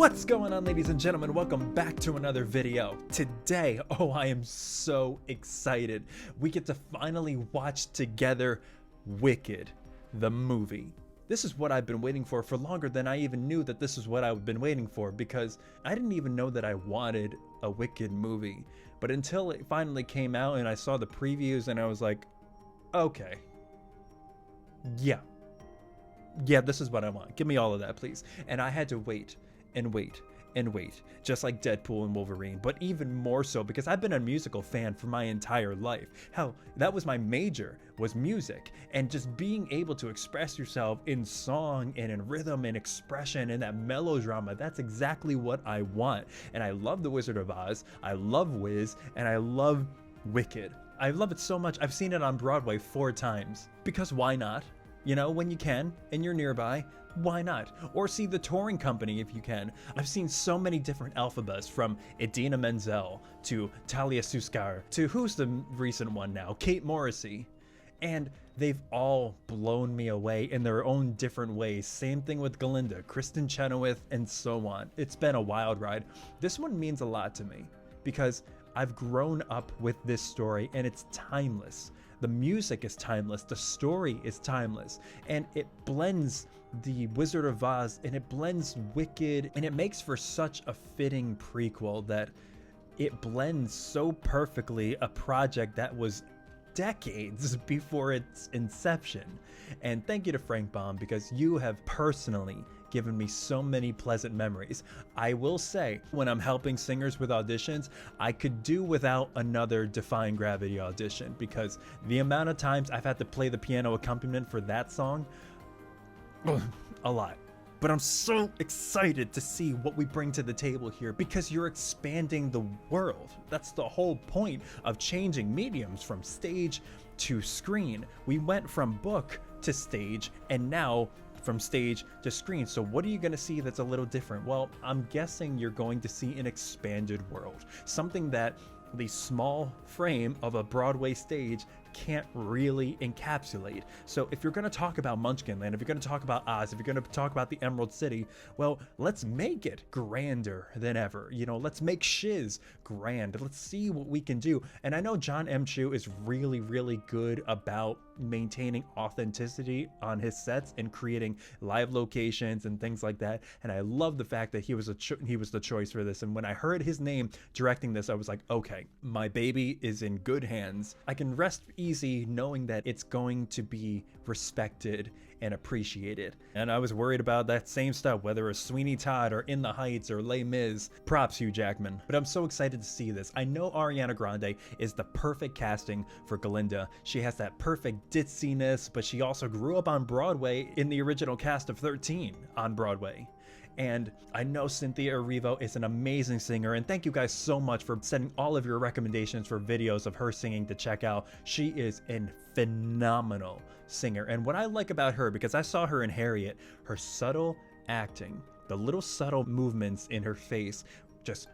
What's going on, ladies and gentlemen? Welcome back to another video. Today, I am so excited. We get to finally watch together Wicked, the movie. This is what I've been waiting for longer than I even knew that this is what I've been waiting for, because I didn't even know that I wanted a Wicked movie. But until it finally came out and I saw the previews and I was like, okay, yeah, this is what I want. Give me all of that, please. And I had to wait and wait and wait, just like Deadpool and Wolverine, but even more so because I've been a musical fan for my entire life. Hell, that was my major, was music, and just being able to express yourself in song and in rhythm and expression and that melodrama, that's exactly what I want. And I love The Wizard of Oz, I love Wiz, and I love Wicked. I love it so much, I've seen it on Broadway 4 times, because why not? You know, when you can and you're nearby, why not? Or see the touring company if you can. I've seen so many different Elphabas, from Idina Menzel to Talia Suskar to who's the recent one now, Kate Morrissey. And they've all blown me away in their own different ways. Same thing with Glinda, Kristen Chenoweth, and so on. It's been a wild ride. This one means a lot to me because I've grown up with this story and it's timeless. The music is timeless, the story is timeless, and it blends the Wizard of Oz and it blends Wicked, and it makes for such a fitting prequel that it blends so perfectly a project that was decades before its inception. And thank you to Frank Baum, because you have personally given me so many pleasant memories. I will say, when I'm helping singers with auditions, I could do without another Defying Gravity audition, because the amount of times I've had to play the piano accompaniment for that song, a lot. But I'm so excited to see what we bring to the table here, because you're expanding the world. That's the whole point of changing mediums from stage to screen. We went from book to stage, and now from stage to screen. So what are you going to see that's a little different? Well, I'm guessing you're going to see an expanded world, something that the small frame of a Broadway stage can't really encapsulate. So if you're going to talk about Munchkinland, if you're going to talk about Oz, if you're going to talk about the Emerald City, well, let's make it grander than ever. You know, let's make Shiz grand. Let's see what we can do. And I know John M. Chu is really, really good about maintaining authenticity on his sets and creating live locations and things like that. And I love the fact that he was the choice for this. And when I heard his name directing this, I was like, okay, my baby is in good hands. I can rest easy knowing that it's going to be respected and appreciated. And I was worried about that same stuff, whether it's Sweeney Todd or In the Heights or Les Mis. Props, Hugh Jackman. But I'm so excited to see this. I know Ariana Grande is the perfect casting for Glinda. She has that perfect ditziness, but she also grew up on Broadway in the original cast of 13 on Broadway. And I know Cynthia Erivo is an amazing singer, and thank you guys so much for sending all of your recommendations for videos of her singing to check out. She is a phenomenal singer, and what I like about her, because I saw her in Harriet, her subtle acting, the little subtle movements in her face just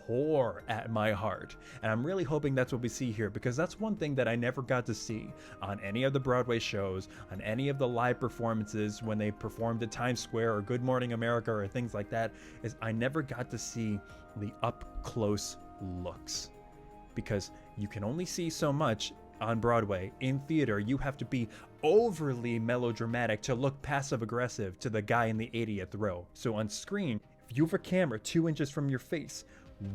tore at my heart. And I'm really hoping that's what we see here, because that's one thing that I never got to see on any of the Broadway shows, on any of the live performances when they performed at Times Square or Good Morning America or things like that, is I never got to see the up close looks, because you can only see so much on Broadway. In theater, you have to be overly melodramatic to look passive aggressive to the guy in the 80th row. So on screen, if you have a camera 2 inches from your face,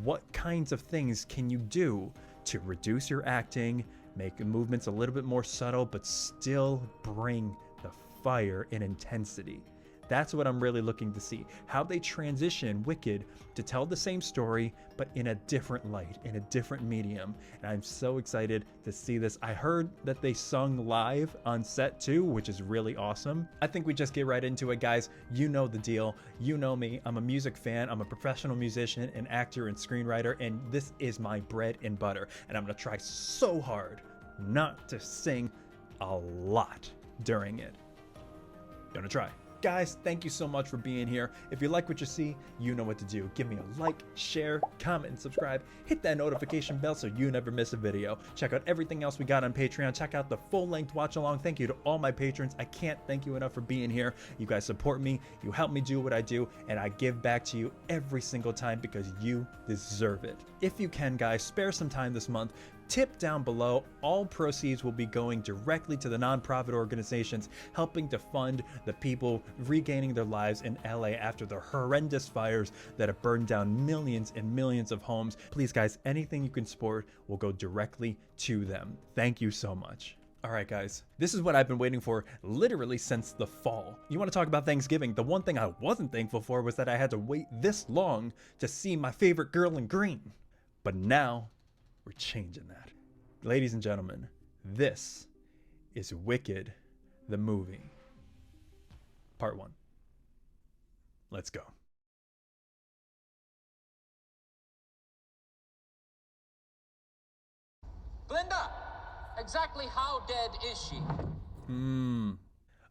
what kinds of things can you do to reduce your acting, make the movements a little bit more subtle, but still bring the fire and intensity? That's what I'm really looking to see. How they transition Wicked to tell the same story, but in a different light, in a different medium. And I'm so excited to see this. I heard that they sung live on set too, which is really awesome. I think we just get right into it, guys. You know the deal. You know me. I'm a music fan. I'm a professional musician, an actor, and screenwriter, and this is my bread and butter. And I'm gonna try so hard not to sing a lot during it. Gonna try. Guys, thank you so much for being here. If you like what you see, you know what to do. Give me a like, share, comment, and subscribe. Hit that notification bell so you never miss a video. Check out everything else we got on Patreon. Check out the full-length watch-along. Thank you to all my patrons. I can't thank you enough for being here. You guys support me, you help me do what I do, and I give back to you every single time because you deserve it. If you can, guys, spare some time this month. Tip down below. All proceeds will be going directly to the nonprofit organizations helping to fund the people regaining their lives in LA after the horrendous fires that have burned down millions and millions of homes. Please, guys, anything you can support will go directly to them. Thank you so much. All right, guys, this is what I've been waiting for literally since the fall. You want to talk about Thanksgiving? The one thing I wasn't thankful for was that I had to wait this long to see my favorite girl in green. But now, we're changing that. Ladies and gentlemen, this is Wicked, the movie. Part 1. Let's go. Glinda! Exactly how dead is she?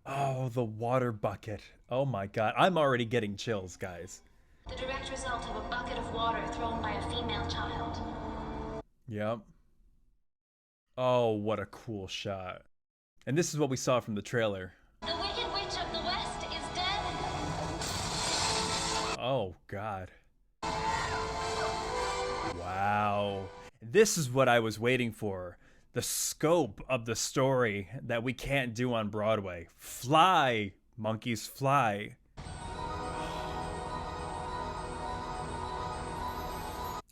Oh, the water bucket. Oh my god. I'm already getting chills, guys. The direct result of a bucket of water thrown by a female child. Yep. Oh, what a cool shot. And this is what we saw from the trailer. The Wicked Witch of the West is dead. Oh, God. Wow. This is what I was waiting for. The scope of the story that we can't do on Broadway. Fly, monkeys, fly.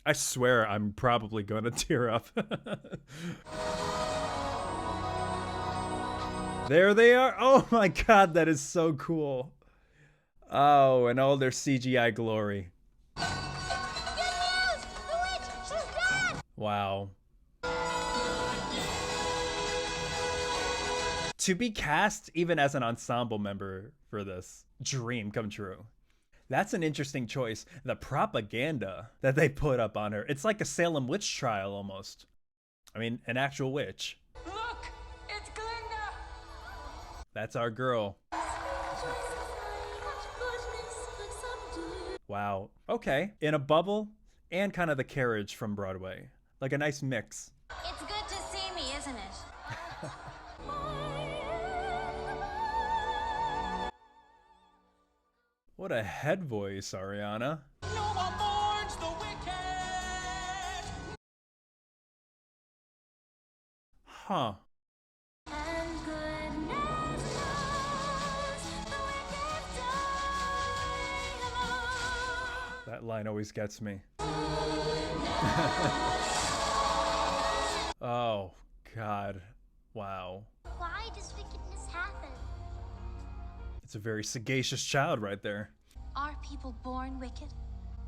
I swear I'm probably gonna tear up. There they are. Oh my god, that is so cool. Oh, and all their CGI glory. Good news! The witch! She's dead! Wow. To be cast even as an ensemble member for this, dream come true. That's an interesting choice. The propaganda that they put up on her. It's like a Salem witch trial almost. I mean, an actual witch. Look! It's Glinda! That's our girl. Wow. Okay. In a bubble and kind of the carriage from Broadway. Like a nice mix. It's good to see me, isn't it? What a head voice, Ariana. No one mourns the wicked! Huh. And goodness knows the wicked die alone. That line always gets me. Oh, God. Wow. Why does wickedness happen? It's a very sagacious child right there. Are people born wicked?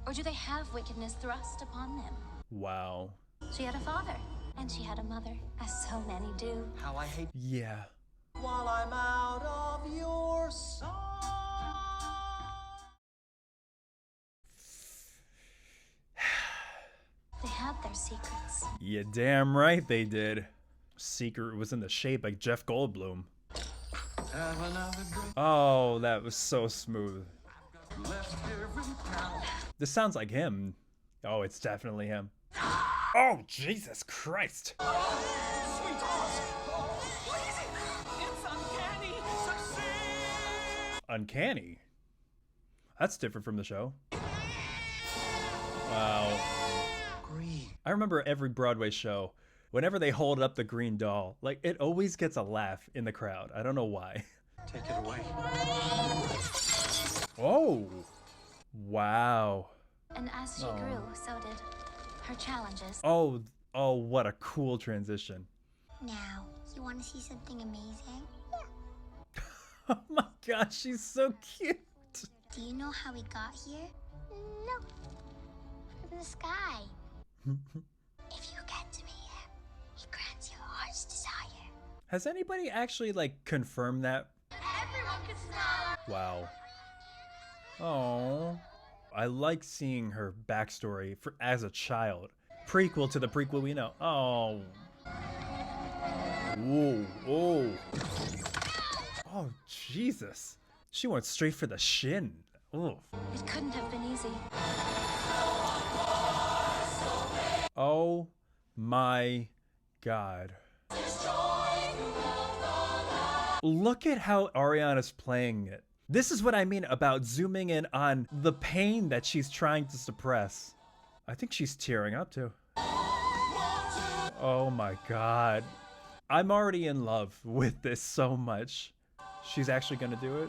Or do they have wickedness thrust upon them? Wow. She had a father, and she had a mother, as so many do. How I hate Yeah. while I'm out of your sight. They had their secrets. Yeah, damn right they did. Secret was in the shape like Jeff Goldblum. Have another drink. Oh, that was so smooth. Left every town. This sounds like him. Oh, it's definitely him. Oh, Jesus Christ. Sweetheart! Oh, what is it? It's uncanny. Succeed! Uncanny? That's different from the show. Wow. Green. I remember every Broadway show, whenever they hold up the green doll, like it always gets a laugh in the crowd. I don't know why. Take it away. Oh, wow. And as she grew, so did her challenges. Oh, what a cool transition. Now, you want to see something amazing? Oh my gosh, she's so cute. Do you know how we got here? No. From the sky. If you get to me, he grants your heart's desire. Has anybody actually like confirmed that? Everyone can smile. Wow. Oh, I like seeing her backstory for as a child. Prequel to the prequel we know. Oh. Whoa, oh. Oh, Jesus. She went straight for the shin. Ooh. It couldn't have been easy. Oh my God. Look at how Ariana's playing it. This is what I mean about zooming in on the pain that she's trying to suppress. I think she's tearing up too. Oh my God. I'm already in love with this so much. She's actually gonna do it.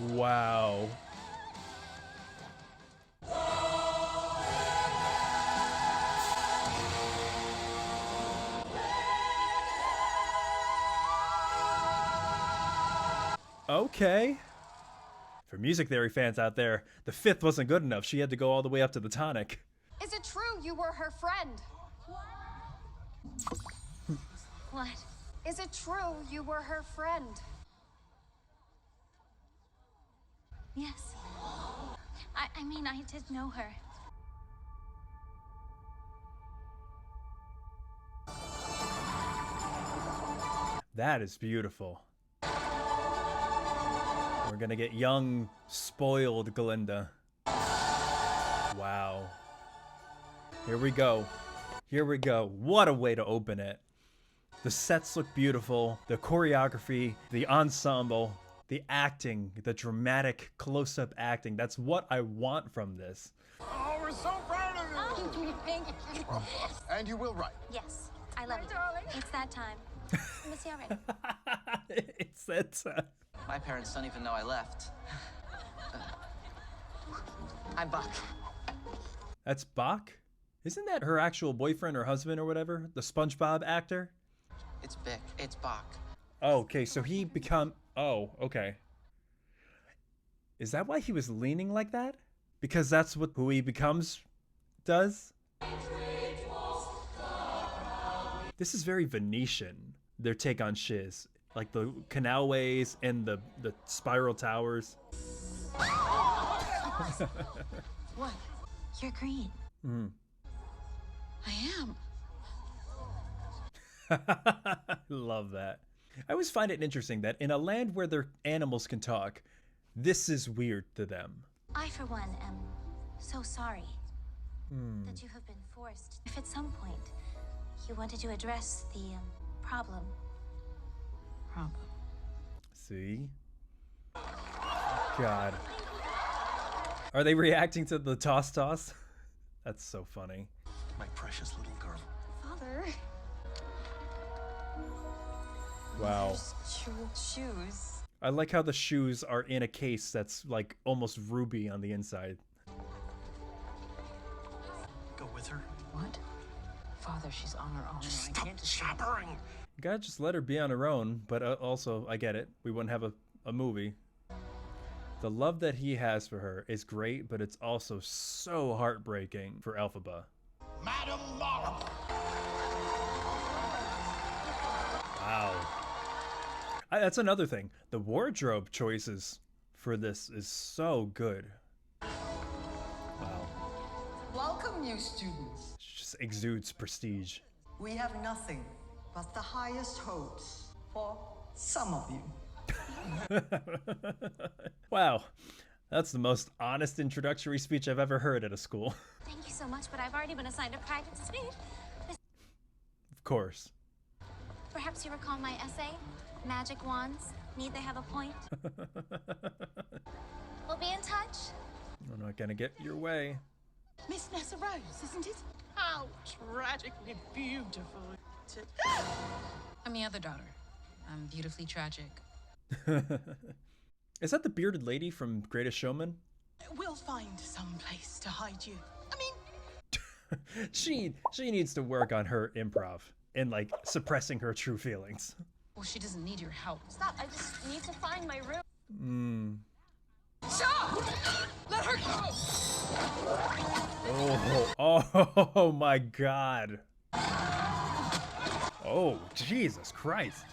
Wow. Okay. For music theory fans out there, the fifth wasn't good enough. She had to go all the way up to the tonic. Is it true you were her friend? What? Is it true you were her friend? Yes. I mean, I did know her. That is beautiful. We're gonna get young, spoiled Glinda. Wow. Here we go. Here we go. What a way to open it. The sets look beautiful. The choreography, the ensemble, the acting, the dramatic close-up acting. That's what I want from this. Oh, we're so proud of you. Thank you. And you will write. Yes, I love you. darling. It's that time. I miss you already. It's that time. My parents don't even know I left. I'm Buck. That's Bach? Isn't that her actual boyfriend or husband or whatever? The SpongeBob actor? It's Bick. It's Bach. Oh, okay, so he become... Oh, okay. Is that why he was leaning like that? Because that's what who he becomes does? This is very Venetian, their take on shiz. Like the canalways and the spiral towers. What? You're green. I am. Love that. I always find it interesting that in a land where their animals can talk, this is weird to them. I, for one, am so sorry that you have been forced. If at some point you wanted to address the problem. See? God. Are they reacting to the toss? That's so funny. My precious little girl. Father. Wow. Jeweled shoes. I like how the shoes are in a case that's like almost ruby on the inside. Go with her. What? Father, she's on her own. I can't just... Jabbering. You gotta just let her be on her own, but also, I get it. We wouldn't have a movie. The love that he has for her is great, but it's also so heartbreaking for Elphaba. Madam Marble. Wow. That's another thing. The wardrobe choices for this is so good. Wow. Welcome, new students. It just exudes prestige. We have nothing but the highest hopes for some of you. Wow. That's the most honest introductory speech I've ever heard at a school. Thank you so much, but I've already been assigned a private suite. Of course. Perhaps you recall my essay? Magic wands, need they have a point? We'll be in touch. I'm not gonna get your way. Miss Nessa Rose, isn't it? How tragically beautiful. I'm the other daughter. I'm beautifully tragic. Is that the bearded lady from Greatest Showman? We'll find some place to hide you. I mean... she needs to work on her improv and like suppressing her true feelings. Well, she doesn't need your help. Stop, I just need to find my room. Stop! Let her go! Oh my God. Oh, Jesus Christ.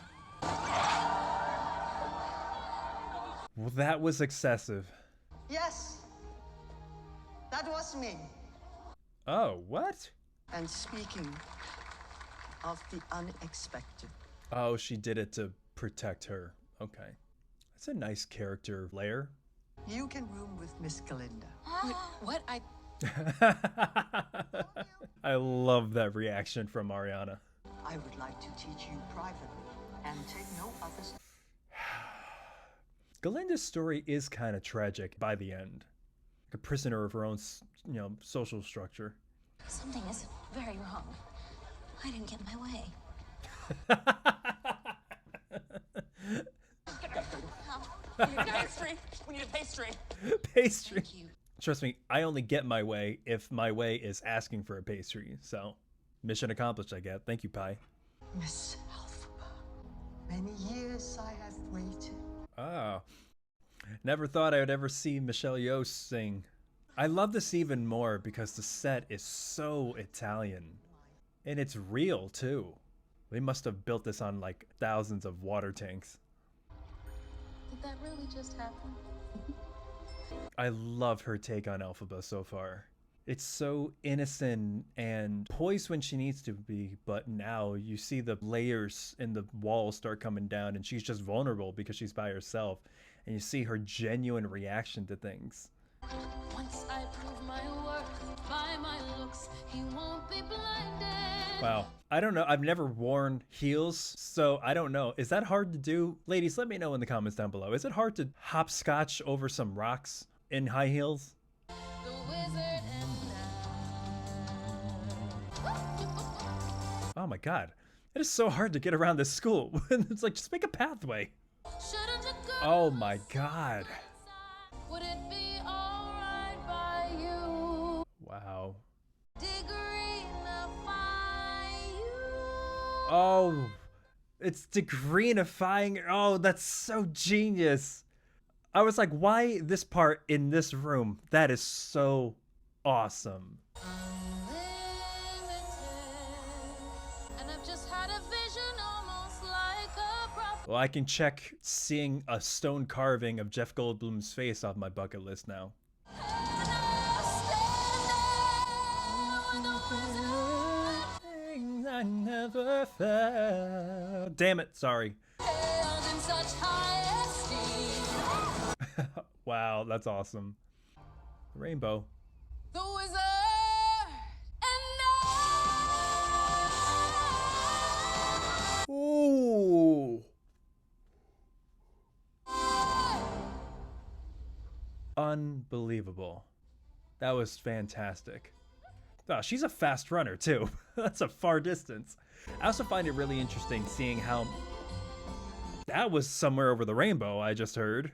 Well, that was excessive. Yes, that was me. Oh, what? And speaking of the unexpected. Oh, she did it to protect her. Okay. That's a nice character layer. You can room with Miss Glinda. What? I love that reaction from Ariana. I would like to teach you privately and take no others. Glinda's story is kind of tragic by the end. Like a prisoner of her own, social structure. Something is very wrong. I didn't get my way. Pastry! We need a pastry! Pastry. Thank you. Trust me, I only get my way if my way is asking for a pastry. So, mission accomplished, I get. Thank you, Pie. Miss Elphaba, many years I have waited. Oh. Never thought I would ever see Michelle Yeoh sing. I love this even more because the set is so Italian. And it's real, too. They must have built this on, like, thousands of water tanks. Did that really just happen? I love her take on Elphaba so far. It's so innocent and poised when she needs to be, but now you see the layers in the walls start coming down and she's just vulnerable because she's by herself. And you see her genuine reaction to things. Once I prove my worth by my looks, he won't be blinded. Wow. I don't know. I've never worn heels, so I don't know. Is that hard to do? Ladies, let me know in the comments down below. Is it hard to hopscotch over some rocks in high heels? The wizard and Oh my god. It is so hard to get around this school. It's like, just make a pathway. Shouldn't you go Oh my god. Would it be alright by you? Wow. Degreenify you. Oh, it's degreenifying. Oh, that's so genius. I was like, why this part in this room? That is so awesome. And I've just had a vision almost like a prophet. Well, I can check seeing a stone carving of Jeff Goldblum's face off my bucket list now. I never felt. Damn it, sorry. Held in such high esteem. Wow, that's awesome. Rainbow. The wizard and I. Ooh. Unbelievable. That was fantastic. Oh, she's a fast runner too. That's a far distance. I also find it really interesting seeing how that was Somewhere Over the Rainbow I just heard.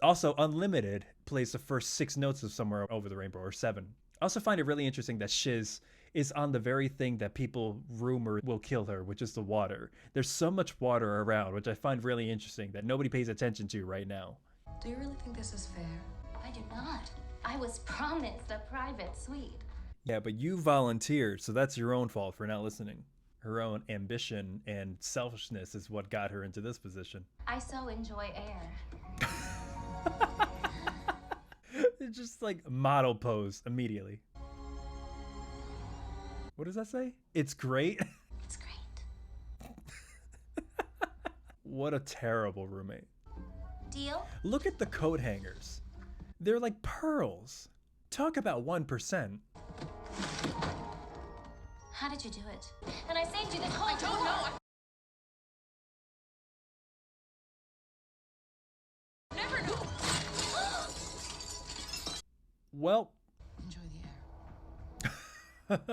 Also, Unlimited plays the first 6 notes of Somewhere Over the Rainbow, or 7. I also find it really interesting that Shiz is on the very thing that people rumor will kill her, which is the water. There's so much water around, which I find really interesting that nobody pays attention to right now. Do you really think this is fair? I do not. I was promised a private suite. Yeah, but you volunteered, so that's your own fault for not listening. Her own ambition and selfishness is what got her into this position. I so enjoy air. It's just like model pose immediately. What does that say? It's great? It's great. What a terrible roommate. Deal? Look at the coat hangers. They're like pearls. Talk about 1%. How did you do it? And I saved you this whole I don't know. I never knew. Well. Enjoy the air.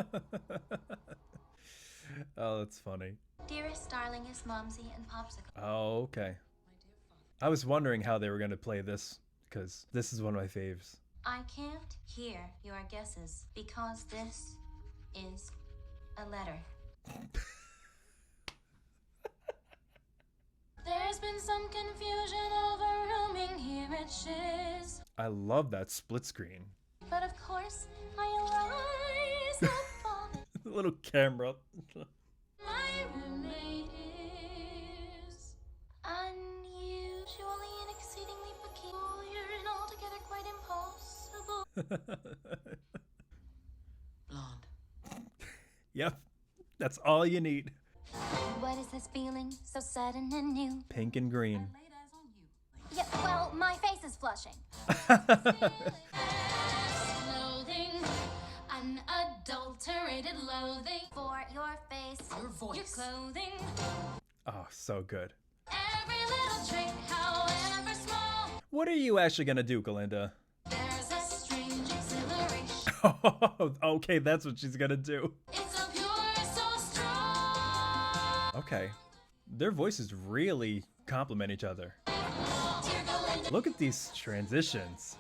Oh, that's funny. Dearest, darlingest, Momsy, and Popsicle. Oh, okay. I was wondering how they were going to play this, because this is one of my faves. I can't hear your guesses because this is a letter. There's been some confusion over rooming here at Shiz. I love that split screen. But of course, I rise above it. The little camera. My roommate is unusually and exceedingly peculiar and altogether quite impossible. Blonde. Yep, that's all you need. What is this feeling so sudden and new? Pink and green. Yeah, well, my face is flushing. Loathing, unadulterated loathing For your face. your voice, your clothing, Oh, so good. every little trait, however small. What are you actually gonna do, Glinda? There's a strange exhilaration. Oh, okay, that's what she's gonna do. It's so pure, so strong. Okay. Their voices really complement each other. Dear Glinda, Look at these transitions.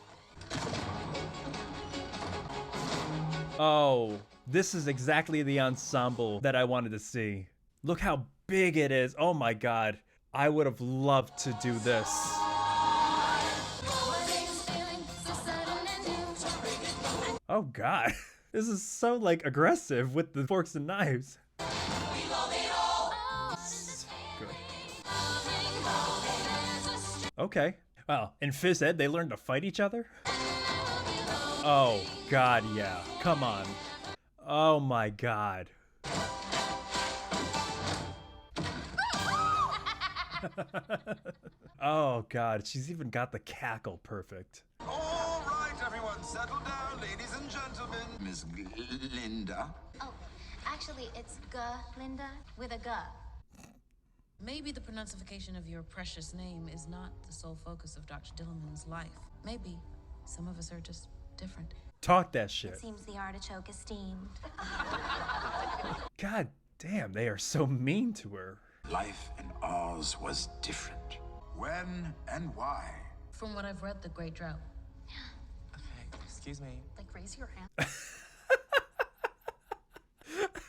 Oh, this is exactly the ensemble that I wanted to see. Look how big it is. Oh my god. I would have loved to do this. what is this feeling so sudden and new? Oh god. This is so like aggressive with the forks and knives. Good. Okay. Well, in phys ed, they learned to fight each other? Oh, God, yeah. Come on. Oh, my God. Oh, God. She's even got the cackle perfect. All right, everyone, settle down, ladies and gentlemen. Miss Glinda. Oh, actually, it's Glinda with a G. Maybe the pronunciation of your precious name is not the sole focus of Dr. Dillamond's life. Maybe some of us are just different. Talk that shit. It seems the artichoke is steamed. God damn, they are so mean to her. Life in Oz was different. When and why? From what I've read, The Great Drought. Okay, excuse me. Like, raise your hand.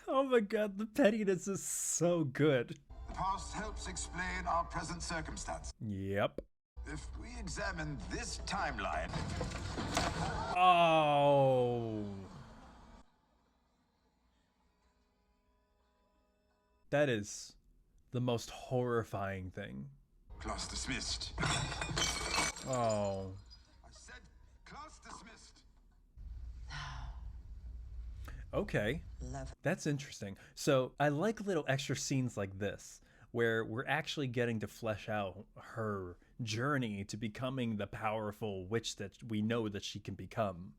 Oh my god, the pettiness is so good. The past helps explain our present circumstance. Yep. If we examine this timeline, Oh. That is the most horrifying thing. class dismissed. Oh. I said class dismissed. Okay. That's interesting. So I like little extra scenes like this, where we're actually getting to flesh out her journey to becoming the powerful witch that we know that she can become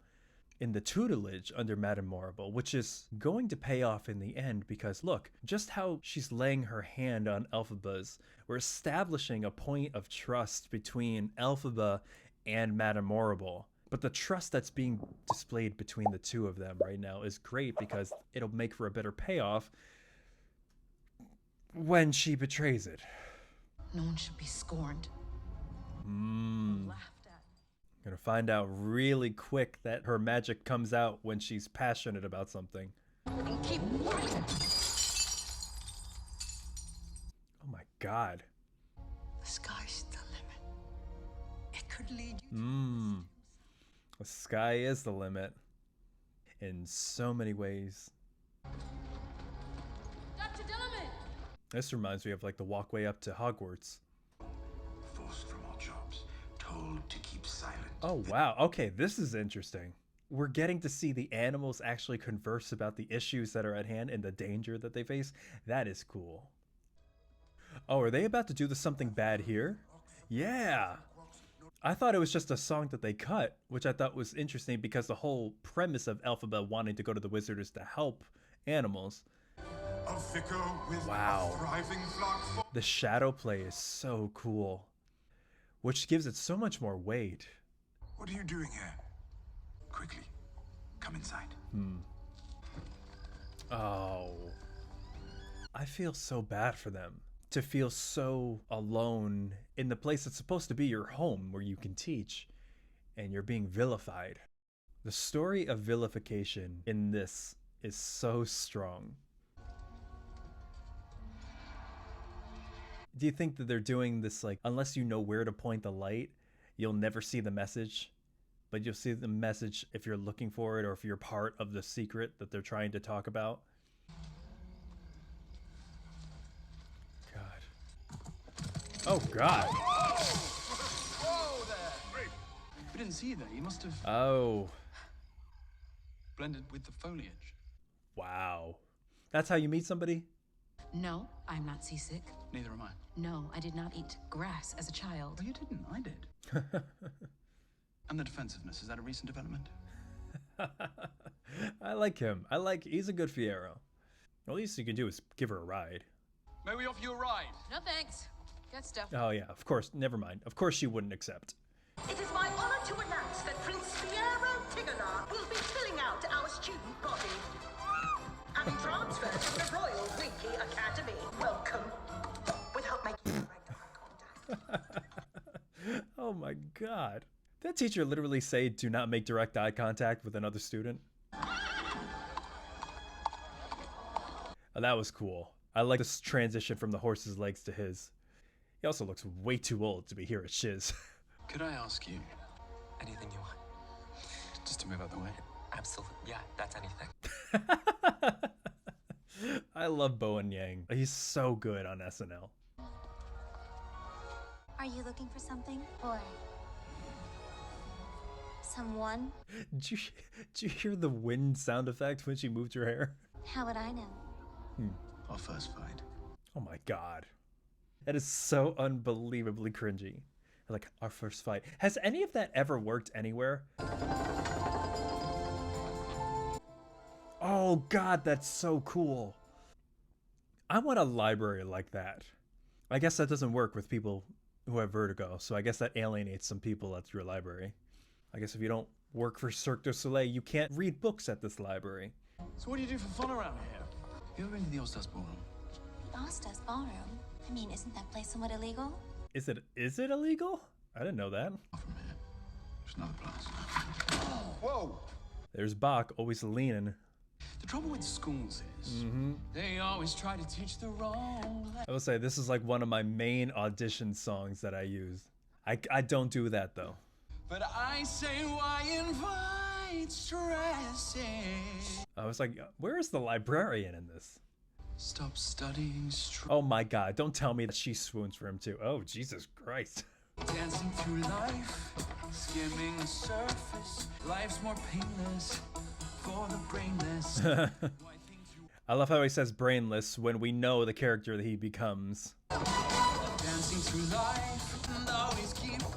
in the tutelage under Madame Morrible, which is going to pay off in the end because look, just how she's laying her hand on Elphaba's, we're establishing a point of trust between Elphaba and Madame Morrible. But the trust that's being displayed between the two of them right now is great because it'll make for a better payoff when she betrays it. No one should be scorned. Laughed at. Gonna find out really quick that her magic comes out when she's passionate about something. And keep working. Oh my god. The sky's the limit. It could lead you. The sky is the limit in so many ways. Dr. Dillamond! This reminds me of like the walkway up to Hogwarts. Forced from our jobs, told to keep silent. Oh wow, okay, this is interesting. We're getting to see the animals actually converse about the issues that are at hand and the danger that they face. That is cool. Oh, are they about to do something bad here? Yeah. I thought it was just a song that they cut, which I thought was interesting because the whole premise of Elphaba wanting to go to the wizard is to help animals. A vicar with Wow. a thriving flock. The shadow play is so cool, which gives it so much more weight. What are you doing here? Quickly, come inside. Oh, I feel so bad for them to feel so alone in the place that's supposed to be your home where you can teach, and you're being vilified. The story of vilification in this is so strong. Do you think that they're doing this like, unless you know where to point the light, you'll never see the message, but you'll see the message if you're looking for it or if you're part of the secret that they're trying to talk about? Oh god. Whoa there! We didn't see you there. You must have Oh. blended with the foliage. Wow. That's how you meet somebody? No, I'm not seasick. Neither am I. No, I did not eat grass as a child. Oh, you didn't. I did. And the defensiveness, is that a recent development? I like him. He's a good Fiero. The least you can do is give her a ride. May we offer you a ride? No thanks. Got stuff. Oh yeah, of course, never mind. Of course she wouldn't accept. It is my honor to announce that Prince Fiero Tigana will be filling out our student body. Having transferred to the Royal Winky Academy. Welcome. Without making direct eye contact. Oh my god. Did that teacher literally say do not make direct eye contact with another student? Oh, that was cool. I like this transition from the horse's legs to his. He also looks way too old to be here at Shiz. Could I ask you? Anything you want. Just to move out the way. Absolutely. Yeah, that's anything. I love Bowen Yang. He's so good on SNL. Are you looking for something? Or someone? Did you hear the wind sound effect when she moved her hair? How would I know? Our first fight. Oh my god. That is so unbelievably cringy. Like, our first fight. Has any of that ever worked anywhere? Oh god, that's so cool. I want a library like that. I guess that doesn't work with people who have vertigo, so I guess that alienates some people at your library. I guess if you don't work for Cirque du Soleil, you can't read books at this library. So what do you do for fun around here? You ever been to the All-Stars Ballroom? Ostas Ballroom? I mean, isn't that place somewhat illegal? Is it illegal? I didn't know that. Not from here. There's another place. Whoa! There's Bach, always leaning. The trouble with schools is they always try to teach the wrong. I will say this is like one of my main audition songs that I use. I don't do that though. But I say, why invite stressing? I was like, where is the librarian in this? Stop studying. Oh my god, don't tell me that she swoons for him too. Oh, Jesus Christ. Dancing through life, skimming the surface. Life's more painless for the brainless. I love how he says brainless when we know the character that he becomes. Dancing through life and always keeping cool.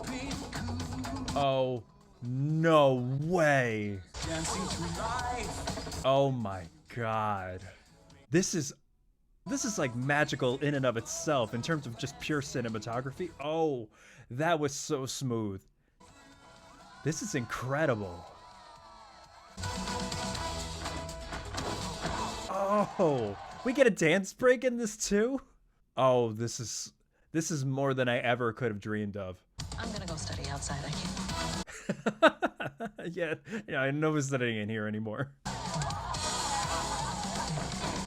Oh, no way. Dancing through life. Oh my god. This is like magical in and of itself in terms of just pure cinematography. Oh, that was so smooth. This is incredible. Oh, we get a dance break in this too? Oh, this is more than I ever could have dreamed of. I'm gonna go study outside. I can't. yeah, I know he's studying in here anymore.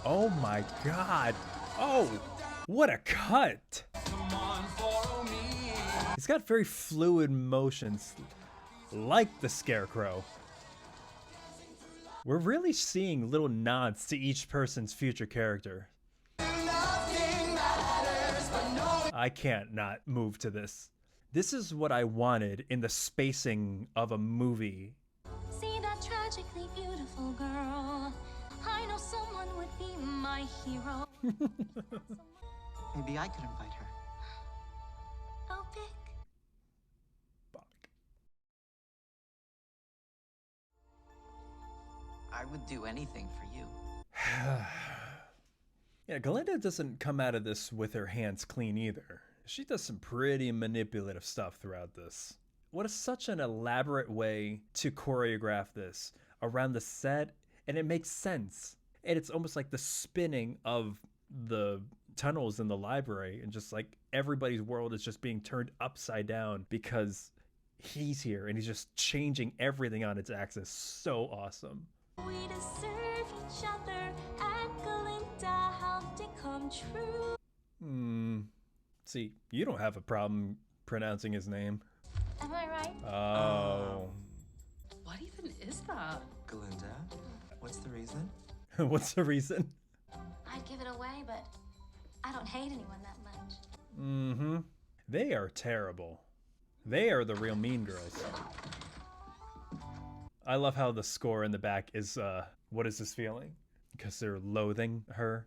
Oh my god. Oh, what a cut. He's got very fluid motions, like the Scarecrow. We're really seeing little nods to each person's future character. I can't not move to this. This is what I wanted in the spacing of a movie. See that tragically beautiful girl. I know someone would be my hero. Maybe I could invite her. Oh, Vic. I would do anything for you. Yeah, Glinda doesn't come out of this with her hands clean either. She does some pretty manipulative stuff throughout this. What is such an elaborate way to choreograph this around the set, and it makes sense. And it's almost like the spinning of the tunnels in the library, and just like everybody's world is just being turned upside down because he's here and he's just changing everything on its axis. So awesome. We deserve each other, and Glinda helped it come true. See, you don't have a problem pronouncing his name. Am I right? Oh. What even is that? Glinda? What's the reason? What's the reason? I'd give it away, but I don't hate anyone that much. They are terrible. They are the real mean girls. I love how the score in the back is, what is this feeling? Because they're loathing her.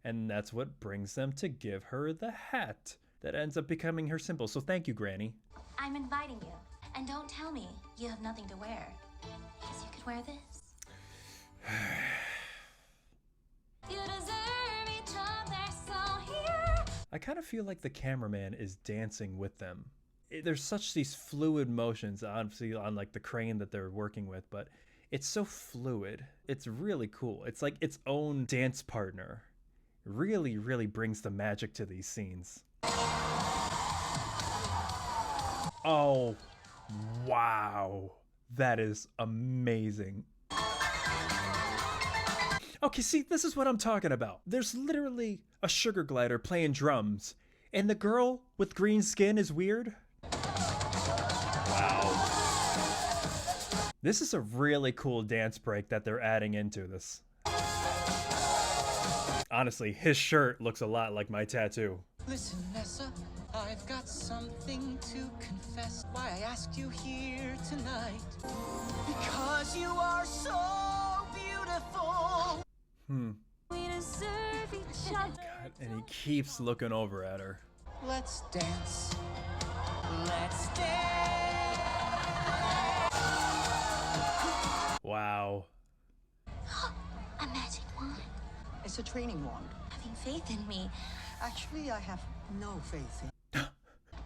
And that's what brings them to give her the hat that ends up becoming her symbol. So thank you, Granny. I'm inviting you. And don't tell me you have nothing to wear. Because you could wear this. You deserve each other, so here. I kind of feel like the cameraman is dancing with them. There's such these fluid motions, obviously, on like the crane that they're working with, but it's so fluid. It's really cool. It's like its own dance partner. Really, really brings the magic to these scenes. Oh, wow. That is amazing. Okay, see, this is what I'm talking about. There's literally a sugar glider playing drums, and the girl with green skin is weird. Wow. This is a really cool dance break that they're adding into this. Honestly, his shirt looks a lot like my tattoo. Listen, Nessa, I've got something to confess. Why I asked you here tonight. Because you are so beautiful. We deserve each other. God, and he keeps looking over at her. Let's dance. Let's dance. Wow. A magic wand. It's a training wand. Having faith in me. Actually, I have no faith in.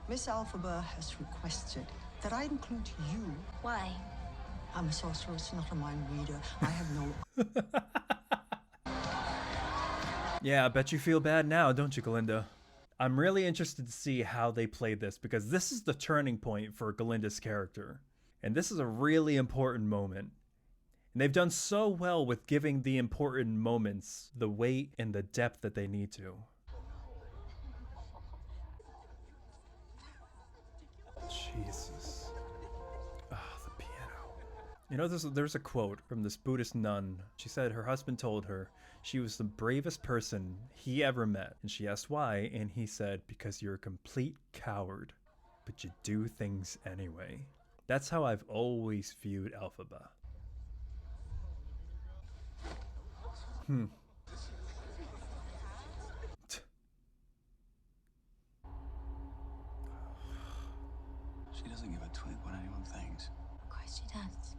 Miss Alphaba has requested that I include you. Why? I'm a sorceress, not a mind reader. I have no... Yeah, I bet you feel bad now, don't you, Glinda? I'm really interested to see how they play this, because this is the turning point for Glinda's character. And this is a really important moment. And they've done so well with giving the important moments the weight and the depth that they need to. Jesus. Ah, the piano. You know, there's a quote from this Buddhist nun. She said her husband told her she was the bravest person he ever met. And she asked why, and he said, because you're a complete coward, but you do things anyway. That's how I've always viewed Alphaba. She doesn't give a twig what anyone thinks. Of course she does.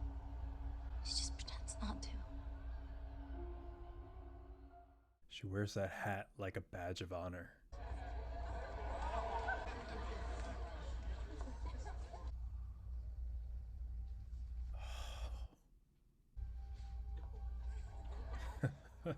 She just pretends not to. She wears that hat like a badge of honor. You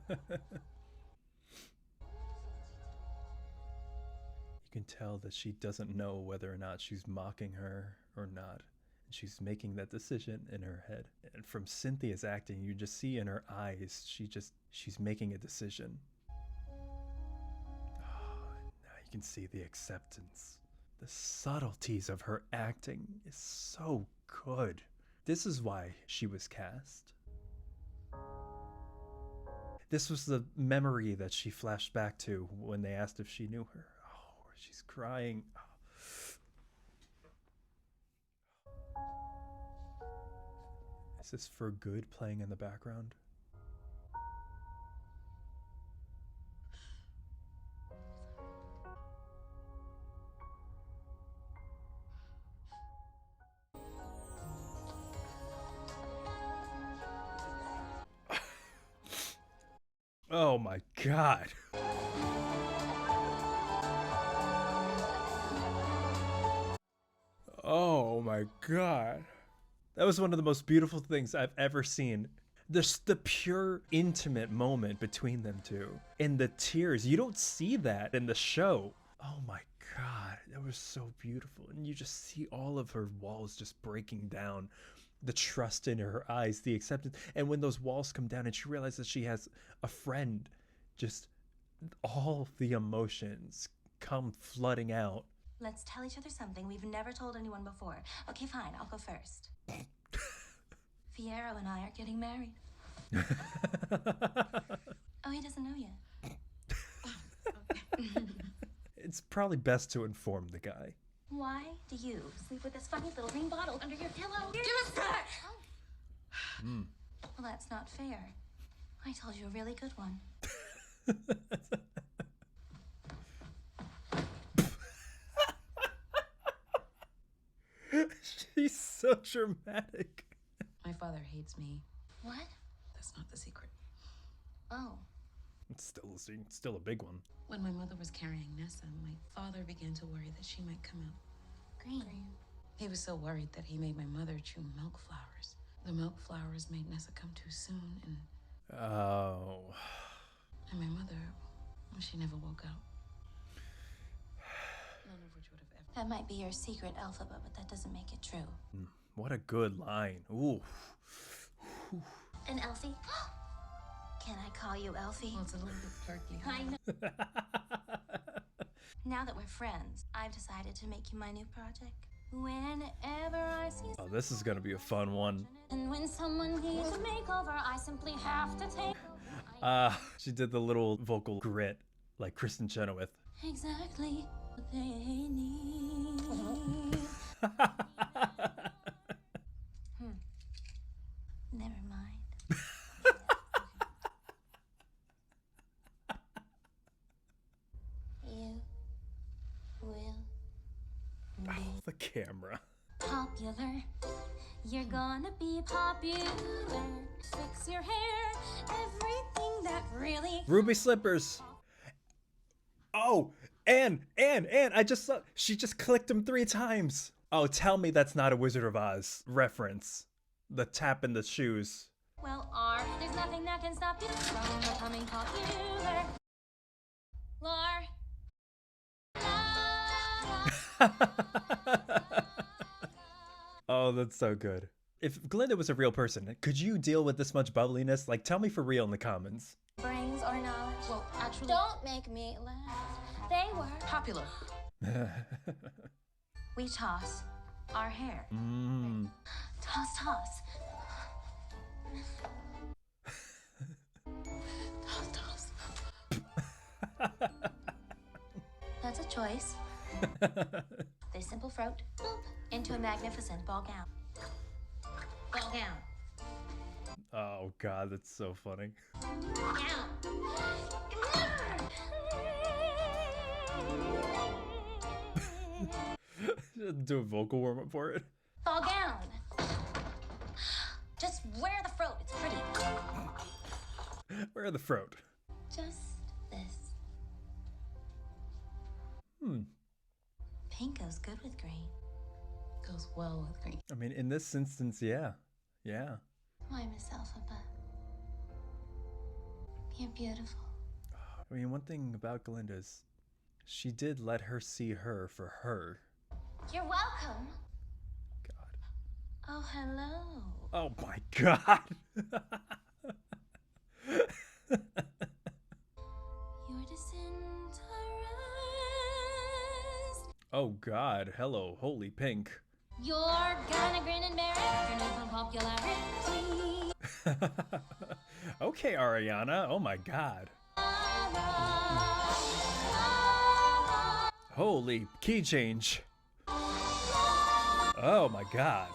can tell that she doesn't know whether or not she's mocking her or not. And she's making that decision in her head. And from Cynthia's acting, you just see in her eyes, she's making a decision. Oh, now you can see the acceptance. The subtleties of her acting is so good. This is why she was cast. This was the memory that she flashed back to when they asked if she knew her. Oh, she's crying. Oh. Is this For Good playing in the background? Oh my God. Oh my God. That was one of the most beautiful things I've ever seen. There's the pure intimate moment between them two. And the tears, you don't see that in the show. Oh my God, that was so beautiful. And you just see all of her walls just breaking down. The trust in her eyes, the acceptance. And when those walls come down and she realizes she has a friend, just all the emotions come flooding out. Let's tell each other something we've never told anyone before. Okay, fine, I'll go first. Fierro and I are getting married. Oh, he doesn't know yet. It's probably best to inform the guy. Why do you sleep with this funny little green bottle under your pillow? Give us back! Well, that's not fair. I told you a really good one. so dramatic. My father hates me. What? That's not the secret. Oh. It's still a big one. When my mother was carrying Nessa, my father began to worry that she might come out Green. He was so worried that he made my mother chew milk flowers. The milk flowers made Nessa come too soon, and my mother, she never woke up. None of which would have ever. That might be your secret alphabet, but that doesn't make it true. What a good line. Ooh. And Elfie? Can I call you Elfie? Well, it's a little bit perky. I know. Now that we're friends, I've decided to make you my new project. Whenever I see. Oh, this is gonna be a fun one. And when someone needs a makeover, I simply have to take. She did the little vocal grit like Kristen Chenoweth. Exactly what they need. Never mind. You will be The camera. popular. You're gonna be popular. Fix your hair. Everything that really. Ruby slippers. Oh, and I just saw she just clicked him 3 times. Oh, tell me that's not a Wizard of Oz reference. The tap in the shoes. Well, there's nothing that can stop you from becoming popular. Oh, that's so good. If Glinda was a real person, could you deal with this much bubbliness? Like, tell me for real in the comments. Brains or knowledge. Well, actually, Don't make me laugh. They were popular. We toss our hair. Toss, toss. Toss, toss. That's a choice. This simple throat into a magnificent ball gown. Ball gown. Oh God, that's so funny. Do a vocal warm up for it. Ball gown. Just wear the throat. It's pretty. Wear the throat. Just this. Pink goes good with green. Goes well with green. I mean, in this instance, yeah. Yeah. Why, Miss Alphaba? You're beautiful. I mean, one thing about Glinda is she did let her see her for her. You're welcome. God. Oh, hello. Oh my God. Your descent I Oh God. Hello, holy pink. rise. You're gonna grin and bear it. Your newfound popularity. Okay, Ariana. Oh my God. Holy key change. Oh my God.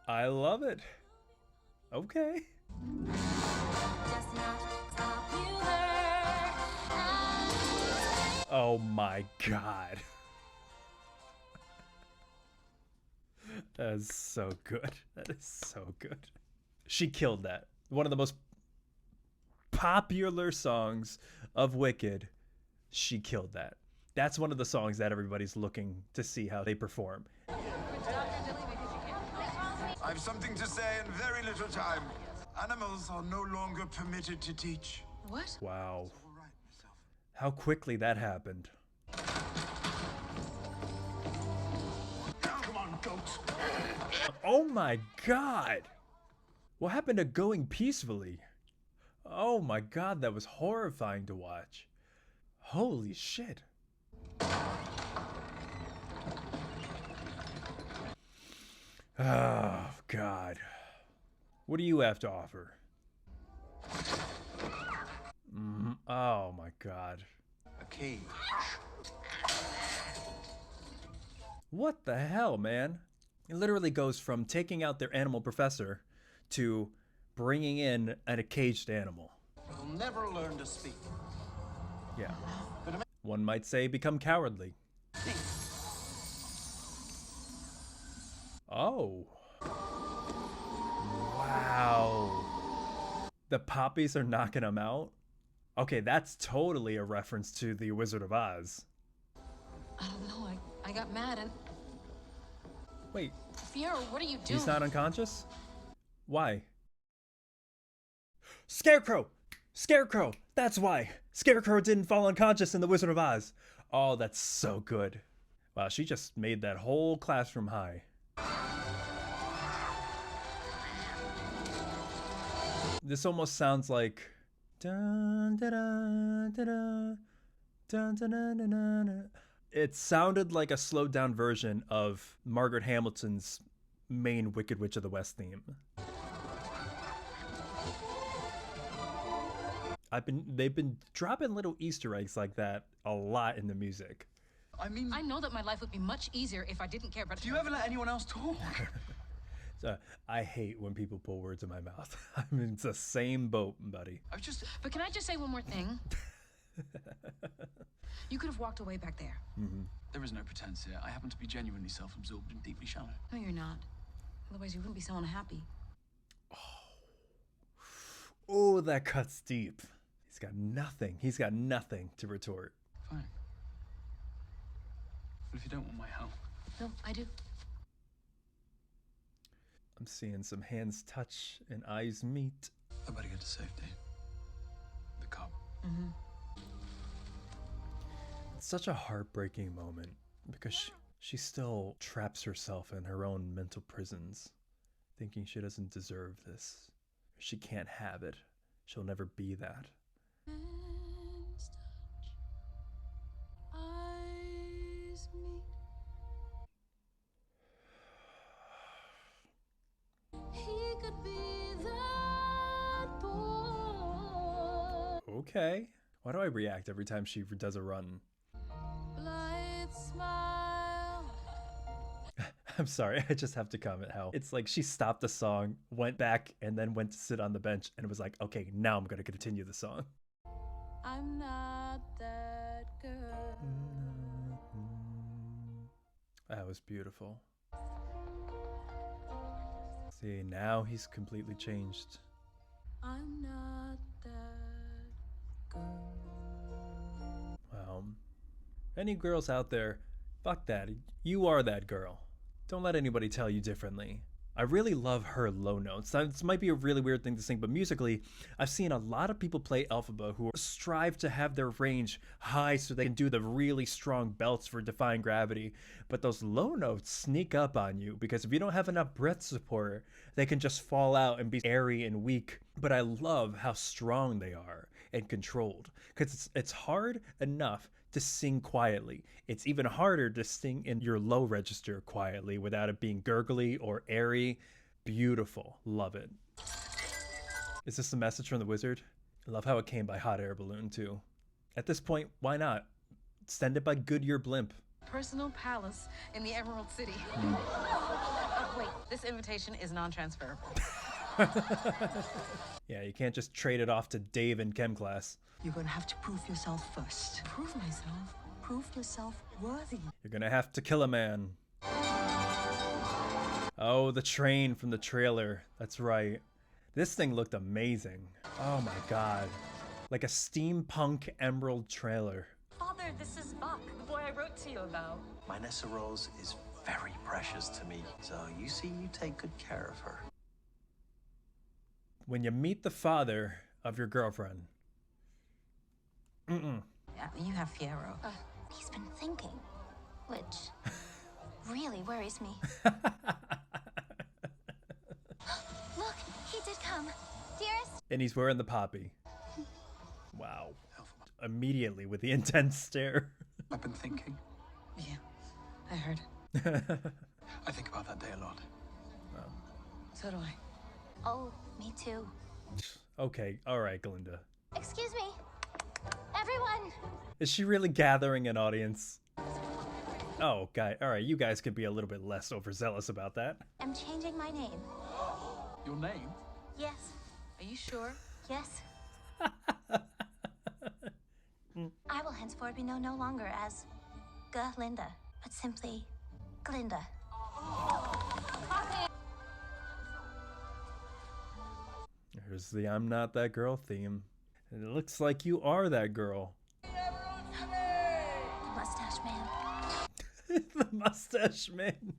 I love it. Okay. Just not popular. Oh my God. That is so good. That is so good. She killed that. One of the most popular songs of Wicked. She killed that. That's one of the songs that everybody's looking to see how they perform. I've something to say in very little time. Animals are no longer permitted to teach. What? Wow. How quickly that happened. Come on, goats. Oh my God. What happened to going peacefully? Oh my God, that was horrifying to watch. Holy shit. Oh God. What do you have to offer? Oh my God. A cage. What the hell, man? It literally goes from taking out their animal professor to bringing in a caged animal. You'll never learn to speak. Yeah. One might say become cowardly. Oh. Wow. The poppies are knocking him out? Okay, that's totally a reference to The Wizard of Oz. I don't know. I got mad and... Wait. Fiero, what are you doing? He's not unconscious? Why? Scarecrow! Scarecrow! That's why! Scarecrow didn't fall unconscious in The Wizard of Oz. Oh, that's so good. Wow, she just made that whole classroom high. This almost sounds like... Dun, da, da, da, da, dun, da, da, da, da, da. It sounded like a slowed down version of Margaret Hamilton's main Wicked Witch of the West theme. They've been dropping little Easter eggs like that a lot in the music. I mean, I know that my life would be much easier if I didn't care, but... Do you ever let anyone else talk? So, I hate when people pull words in my mouth. I mean, it's the same boat, buddy. But can I just say one more thing? You could have walked away back there. Mm-hmm. There is no pretense here. I happen to be genuinely self-absorbed and deeply shallow. No, you're not. Otherwise, you wouldn't be so unhappy. Oh, that cuts deep. He's got nothing. He's got nothing to retort. Fine. But if you don't want my help... No, I do. I'm seeing some hands touch and eyes meet. Nobody get to safety. The cop. Mm-hmm. It's such a heartbreaking moment because she still traps herself in her own mental prisons, thinking she doesn't deserve this. She can't have it. She'll never be that. Eyes meet. He could be that boy. Okay. Why do I react every time she does a run? Light smile. I'm sorry, I just have to comment how it's like she stopped the song, went back, and then went to sit on the bench and was like, okay, now I'm gonna continue the song. I'm not that girl. That was beautiful. See, now he's completely changed. I'm not that girl. Wow. Any girls out there, fuck that. You are that girl. Don't let anybody tell you differently. I really love her low notes. This might be a really weird thing to sing, but musically, I've seen a lot of people play Elphaba who strive to have their range high so they can do the really strong belts for Defying Gravity, but those low notes sneak up on you because if you don't have enough breath support, they can just fall out and be airy and weak. But I love how strong they are and controlled because it's hard enough to sing quietly. It's even harder to sing in your low register quietly without it being gurgly or airy. Beautiful. Love it. Is this a message from the wizard? I love how it came by hot air balloon too. At this point, why not? Send it by Goodyear blimp. Personal palace in the Emerald City. Wait, this invitation is non-transferable. Yeah, you can't just trade it off to Dave in chem class. You're gonna have to prove yourself first. Prove myself? Prove yourself worthy. You're gonna have to kill a man. Oh, the train from the trailer. That's right. This thing looked amazing. Oh my god. Like a steampunk emerald trailer. Father, this is Buck, the boy I wrote to you about. My Nessa Rose is very precious to me, so you see, you take good care of her. When you meet the father of your girlfriend. Yeah, you have Fiero. He's been thinking, which really worries me. Look, he did come. Dearest? And he's wearing the poppy. Wow. Immediately with the intense stare. I've been thinking. Yeah, I heard. I think about that day a lot. Wow. So do I. Oh, me too. Okay, alright, Glinda. Excuse me. Everyone! Is she really gathering an audience? Oh, guy. Alright, you guys could be a little bit less overzealous about that. I'm changing my name. Your name? Yes. Are you sure? Yes. I will henceforth be known no longer as Glinda, but simply Glinda. There's the I'm not that girl theme. And it looks like you are that girl. The mustache man. The mustache man.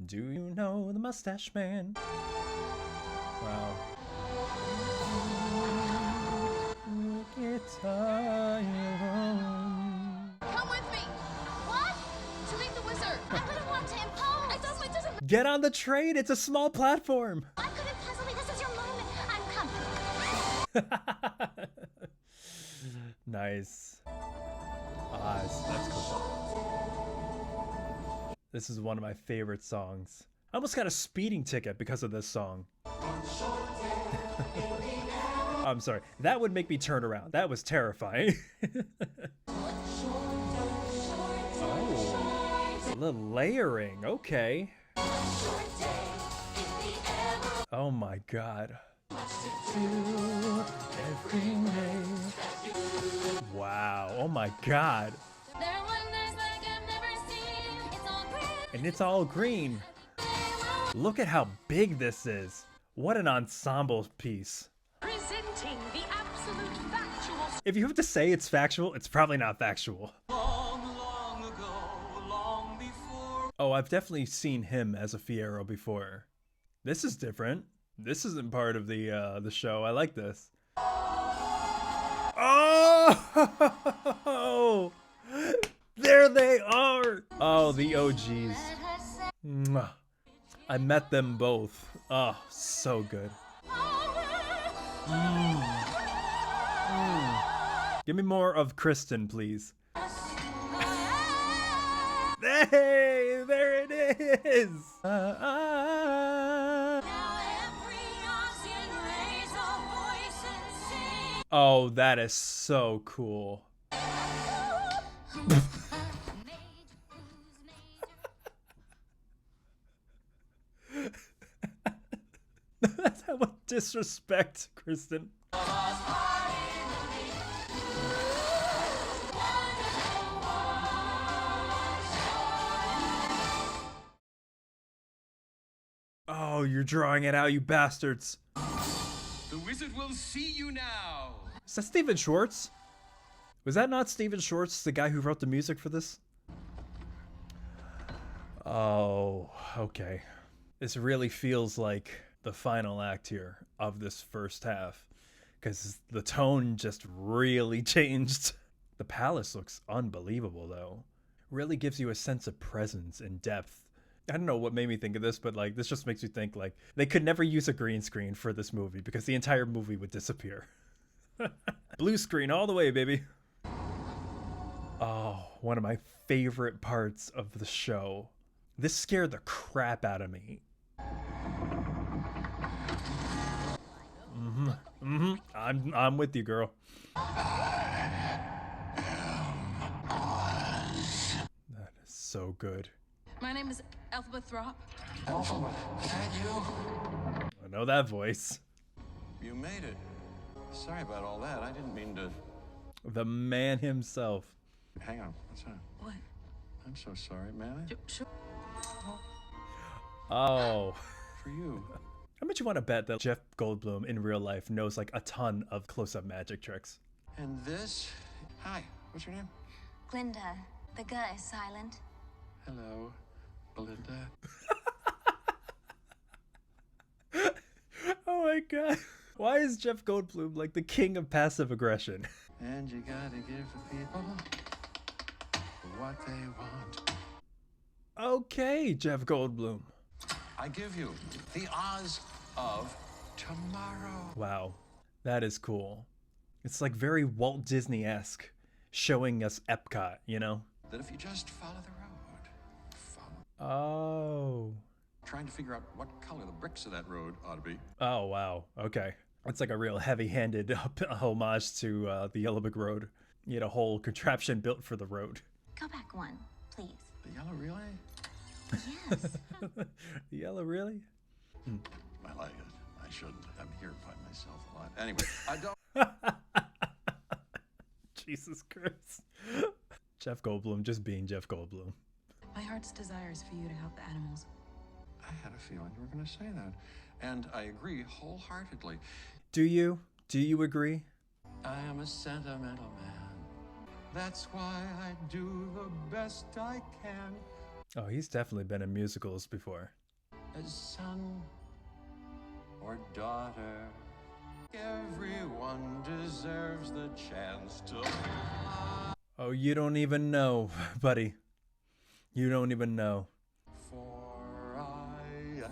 Do you know the mustache man? Wow. Come with me. What? To meet the wizard. I wouldn't want to impose. It doesn't. Get on the train. It's a small platform. I couldn't possibly. This is your moment. I'm coming. Nice. That's cool. This is one of my favorite songs. I almost got a speeding ticket because of this song. I'm sorry. That would make me turn around. That was terrifying. Oh, a little layering. Okay. Oh my God. Wow. Oh my God. And it's all green. Look at how big this is. What an ensemble piece. Presenting the absolute factual. If you have to say it's factual, it's probably not factual. Long ago, long before. Oh, I've definitely seen him as a Fiyero before. This is different. This isn't part of the show. I like this. Oh! There they are! Oh, the OGs. Mwah. I met them both. Oh, so good. Give me more of Kristen, please. Hey, there it is! Oh, that is so cool. That's how much disrespect, Kristen. Oh, you're drawing it out, you bastards. The wizard will see you now. Is that Stephen Schwartz? Was that not Stephen Schwartz, the guy who wrote the music for this? Oh, okay. This really feels like the final act here of this first half, because the tone just really changed. The palace looks unbelievable, though. Really gives you a sense of presence and depth. I don't know what made me think of this, but like this just makes you think like they could never use a green screen for this movie because the entire movie would disappear. Blue screen all the way, baby. Oh, one of my favorite parts of the show. This scared the crap out of me. I'm with you, girl. That is so good. My name is Alphabet Throp. Alphabet, is that you? I know that voice. You made it. Sorry about all that. I didn't mean to. The man himself. Hang on. What's that? What? I'm so sorry, man. Sure. Oh. For you. How much you want to bet that Jeff Goldblum in real life knows like a ton of close-up magic tricks? And this? Hi. What's your name? Glinda. The G is silent. Hello, Belinda. Oh my God. Why is Jeff Goldblum like the king of passive aggression? And you gotta give the people what they want. Okay, Jeff Goldblum. I give you the Oz of tomorrow. Wow, that is cool. It's like very Walt Disney-esque, showing us Epcot, you know? That if you just follow the road, follow. Oh. Trying to figure out what color the bricks of that road ought to be. Oh, wow. Okay. It's like a real heavy-handed homage to the Yellow Brick Road. You had a whole contraption built for the road. Go back one, please. The yellow, really? Yes. The yellow, really? I like it. I shouldn't. I'm here by myself a lot. Anyway, I don't. Jesus Christ. Jeff Goldblum just being Jeff Goldblum. My heart's desire is for you to help the animals. I had a feeling you were going to say that. And I agree wholeheartedly. Do you? Do you agree? I am a sentimental man. That's why I do the best I can. Oh, he's definitely been in musicals before. As son or daughter, everyone deserves the chance to. Oh, you don't even know, buddy. You don't even know. For I am.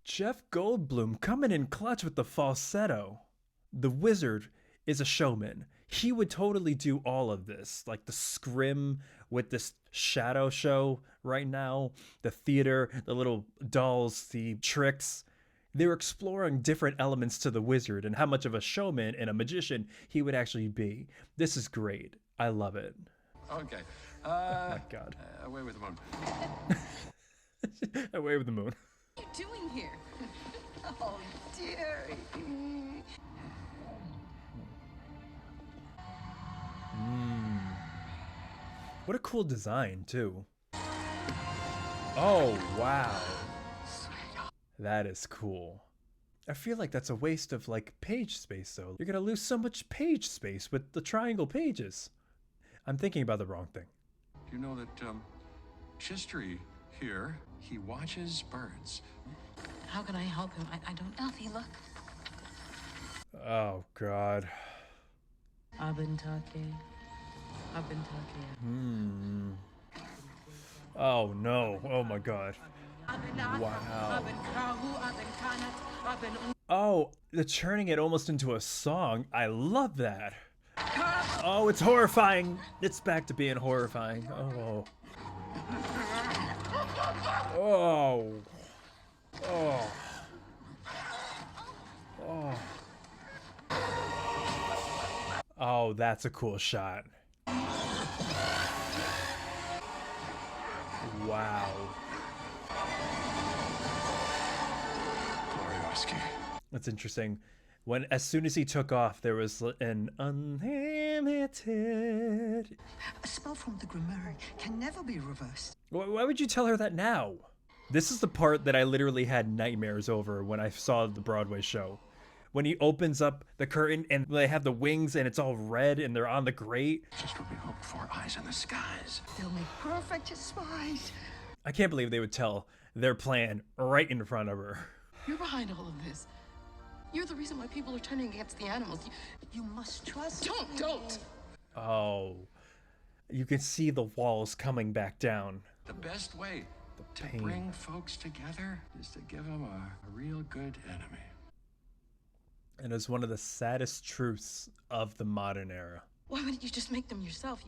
Jeff Goldblum coming in clutch with the falsetto. The wizard is a showman. He would totally do all of this, like the scrim with this shadow show right now, the theater, the little dolls, the tricks. They were exploring different elements to the wizard and how much of a showman and a magician he would actually be. This is great. I love it. Okay. Oh my God. Away with the moon. Away with the moon. What are you doing here? Oh, dearie. What a cool design, too. Oh, wow. That is cool. I feel like that's a waste of, like, page space, though. You're gonna lose so much page space with the triangle pages. I'm thinking about the wrong thing. You know that, Chistry here, he watches birds. How can I help him? I don't. Alfie, look. Oh, God. I've been talking. Oh, no. Oh, my God. Wow. Oh, they're turning it almost into a song. I love that. Oh, it's horrifying. It's back to being horrifying. Oh. Oh. Oh. Oh. Oh, that's a cool shot. Wow. That's interesting. As soon as he took off, there was an unlimited. A spell from the Grimoire can never be reversed. Why would you tell her that now? This is the part that I literally had nightmares over when I saw the Broadway show. When he opens up the curtain and they have the wings and it's all red and they're on the grate. Just what we hoped for, eyes in the skies. They'll make perfect spies. I can't believe they would tell their plan right in front of her. You're behind all of this. You're the reason why people are turning against the animals. You must trust me. Don't! Oh. You can see the walls coming back down. The best way to pain. bring folks together is to give them a real good enemy. And it's one of the saddest truths of the modern era. Why wouldn't you just make them yourself?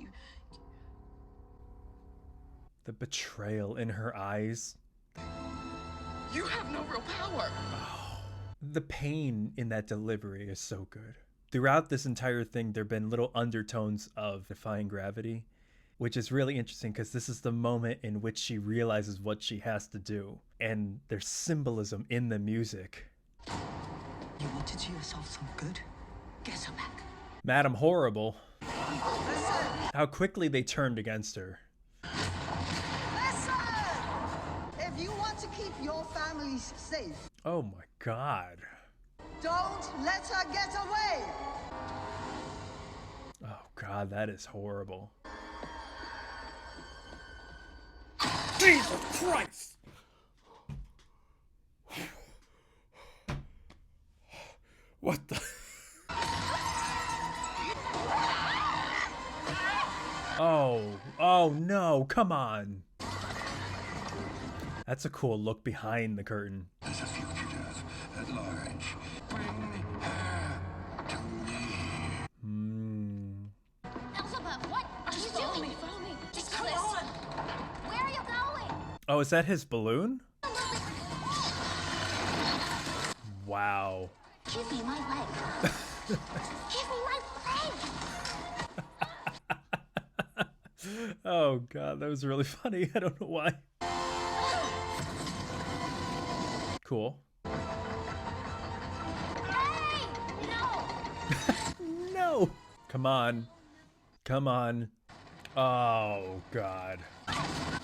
The betrayal in her eyes. You have no real power. The pain in that delivery is so good. Throughout this entire thing, there have been little undertones of Defying Gravity, which is really interesting because this is the moment in which she realizes what she has to do. And there's symbolism in the music. You want to do yourself some good? Get some back. Madam Horrible. Listen! How quickly they turned against her. Listen! If you want to keep your families safe, Oh my God. don't let her get away! Oh God, that is horrible. Jesus Christ! What the? Oh no, come on. That's a cool look behind the curtain. As a fugitive at large, bring her to me. Elizabeth, what are you doing? Follow me. Just come on. Where are you going? Oh, is that his balloon? Wow. Give me my leg. Give me my leg. Oh God, that was really funny. I don't know why. Cool. Hey! No! No! Come on. Come on. Oh God.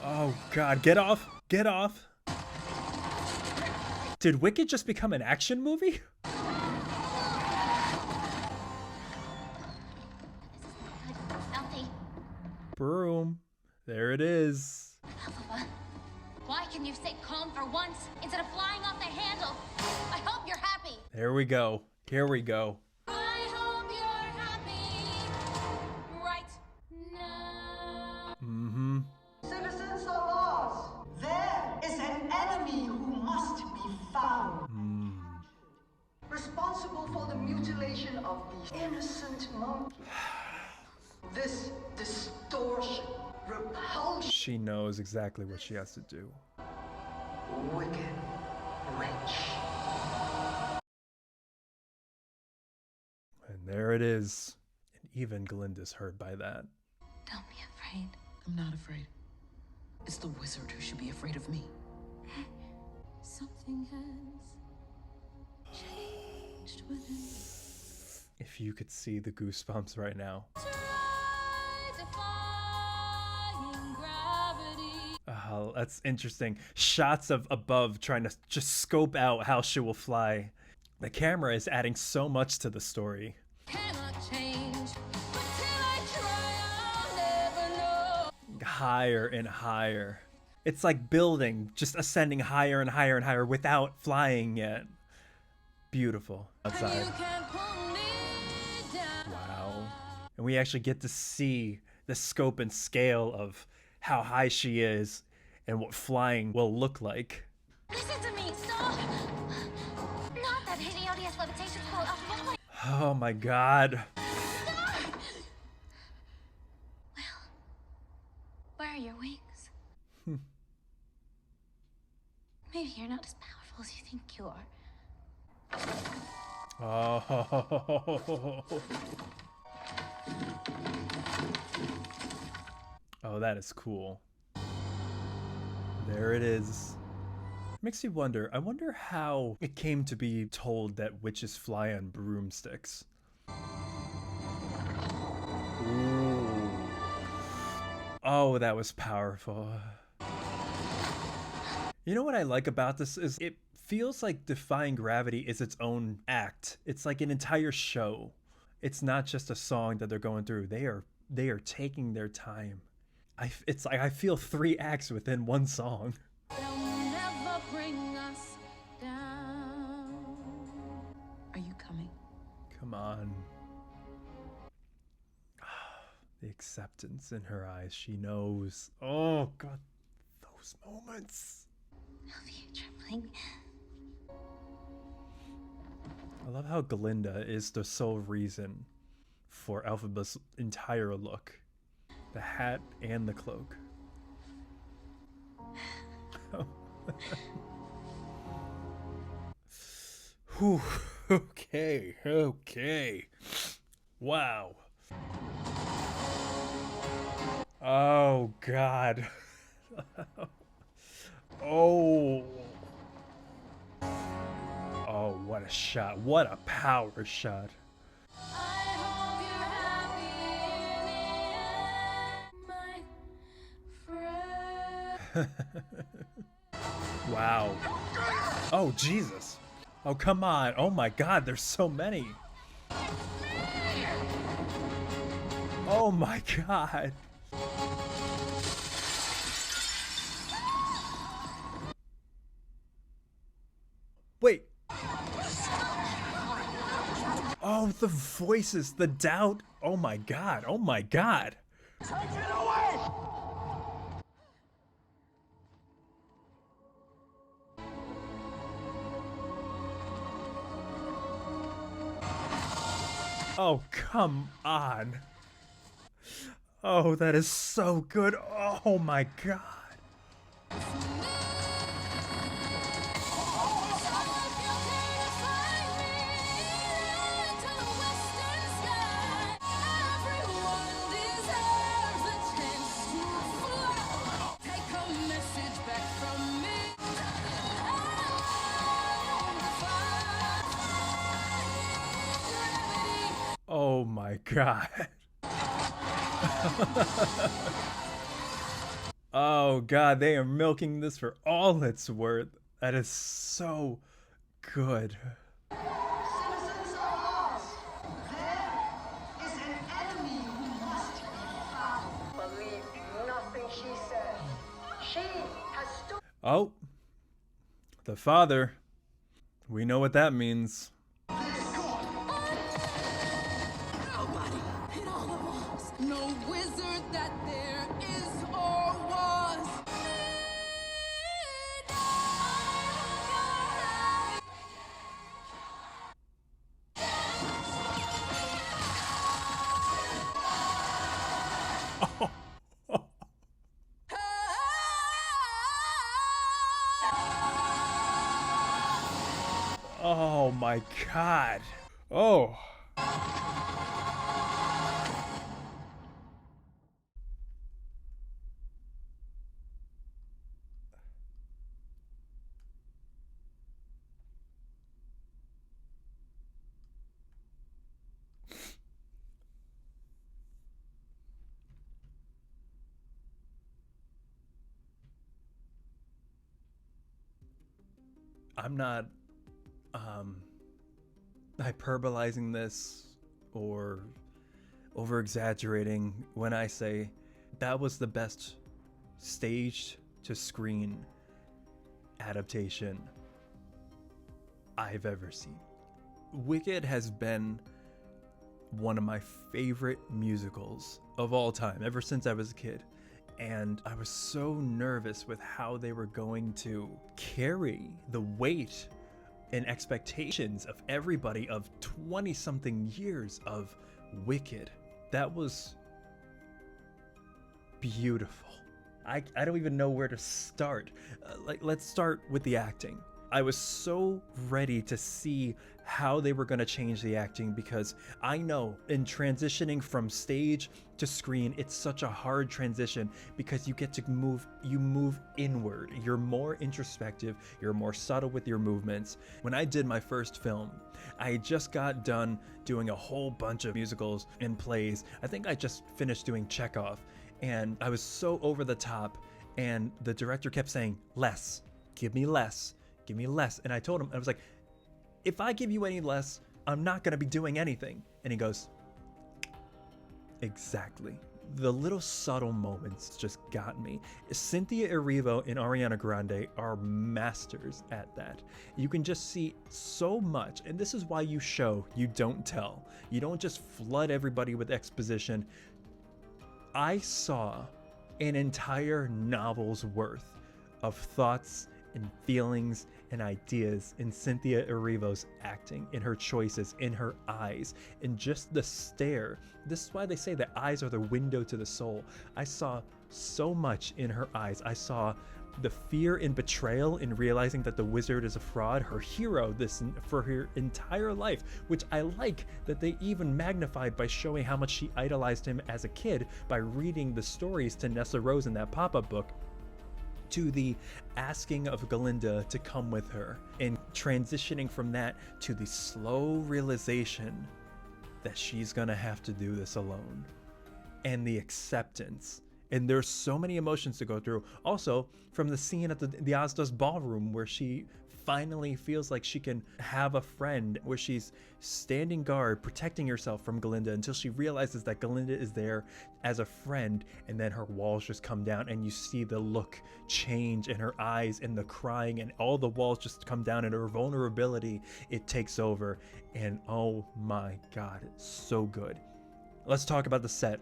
Oh God, get off. Get off. Did Wicked just become an action movie? Alfie. Broom. There it is. Alpha, why can you stay calm for once instead of flying off the handle? I hope you're happy. There we go. Here we go. I hope you're happy right now. Mm-hmm. Citizens are lost. There is an enemy who must be found. Responsible for the mutilation of the innocent monkey. This distortion, repulsion. She knows exactly what she has to do. Wicked witch. And there it is. And even Glinda's hurt by that. Don't be afraid. I'm not afraid. It's the wizard who should be afraid of me. Something has changed within. If you could see the goosebumps right now. Defying gravity. Oh, that's interesting. Shots of above trying to just scope out how she will fly. The camera is adding so much to the story. Cannot change. But till I try, I'll never know. Higher and higher. It's like building, just ascending higher and higher and higher without flying yet. Beautiful outside. You can pull me down. Wow. And we actually get to see the scope and scale of how high she is and what flying will look like. Listen to me, stop! Not that hideous levitation spell, Alpha. Oh my god. Well, where are your wings? Maybe you're not as powerful as you think you are. Oh. Oh, that is cool. There it is. Makes you wonder. I wonder how it came to be told that witches fly on broomsticks. Ooh. Oh, that was powerful. You know what I like about this is it feels like Defying Gravity is its own act. It's like an entire show. It's not just a song that they're going through. They are taking their time. It's like I feel 3 acts within one song. They'll never bring us down. Are you coming? Come on. The acceptance in her eyes. She knows. Oh, God. Those moments. Alfie, you're trembling. I love how Glinda is the sole reason for Elphaba's entire look. The hat and the cloak. Whew. Okay. Wow. Oh, God. Oh. Oh, what a shot. What a power shot. I hope you're happy in the end, my friend. Wow. Oh, Jesus. Oh, come on. Oh, my God. There's so many. Oh, my God. Wait. Oh, the voices, the doubt. Oh, my God. Oh, my God. Take it away! Oh, come on. Oh, that is so good. Oh my God. Oh my God. Oh God, they are milking this for all it's worth. That is so good. Citizens are lost. There is an enemy who must be found. Believe nothing she says. She has stood. Oh, the father. We know what that means. Nobody hit all the walls. No wizard that there is or was. Oh my God. Oh. I'm not hyperbolizing this or over exaggerating when I say that was the best stage to screen adaptation I've ever seen. Wicked has been one of my favorite musicals of all time ever since I was a kid. And I was so nervous with how they were going to carry the weight and expectations of everybody of 20 something years of Wicked. That was beautiful. I don't even know where to start. Let's start with the acting. I was so ready to see how they were going to change the acting because I know in transitioning from stage to screen, it's such a hard transition because you get to move inward. You're more introspective, you're more subtle with your movements. When I did my first film, I just got done doing a whole bunch of musicals and plays. I think I just finished doing Chekhov, and I was so over the top, and the director kept saying, less, give me less. Give me less. And I told him, I was like, if I give you any less, I'm not going to be doing anything. And he goes, exactly. The little subtle moments just got me. Cynthia Erivo and Ariana Grande are masters at that. You can just see so much. And this is why you show, you don't tell. You don't just flood everybody with exposition. I saw an entire novel's worth of thoughts and feelings and ideas in Cynthia Erivo's acting, in her choices, in her eyes, in just the stare. This is why they say that eyes are the window to the soul. I saw so much in her eyes. I saw the fear and betrayal in realizing that the wizard is a fraud, her hero for her entire life, which I like that they even magnified by showing how much she idolized him as a kid by reading the stories to Nessa Rose in that pop-up book, to the asking of Glinda to come with her, and transitioning from that to the slow realization that she's gonna have to do this alone, and the acceptance. And there's so many emotions to go through. Also, from the scene at the Ozda's ballroom where she finally feels like she can have a friend, where she's standing guard, protecting herself from Glinda until she realizes that Glinda is there as a friend, and then her walls just come down and you see the look change in her eyes and the crying, and all the walls just come down, and her vulnerability, it takes over. And oh my God, it's so good. Let's talk about the set.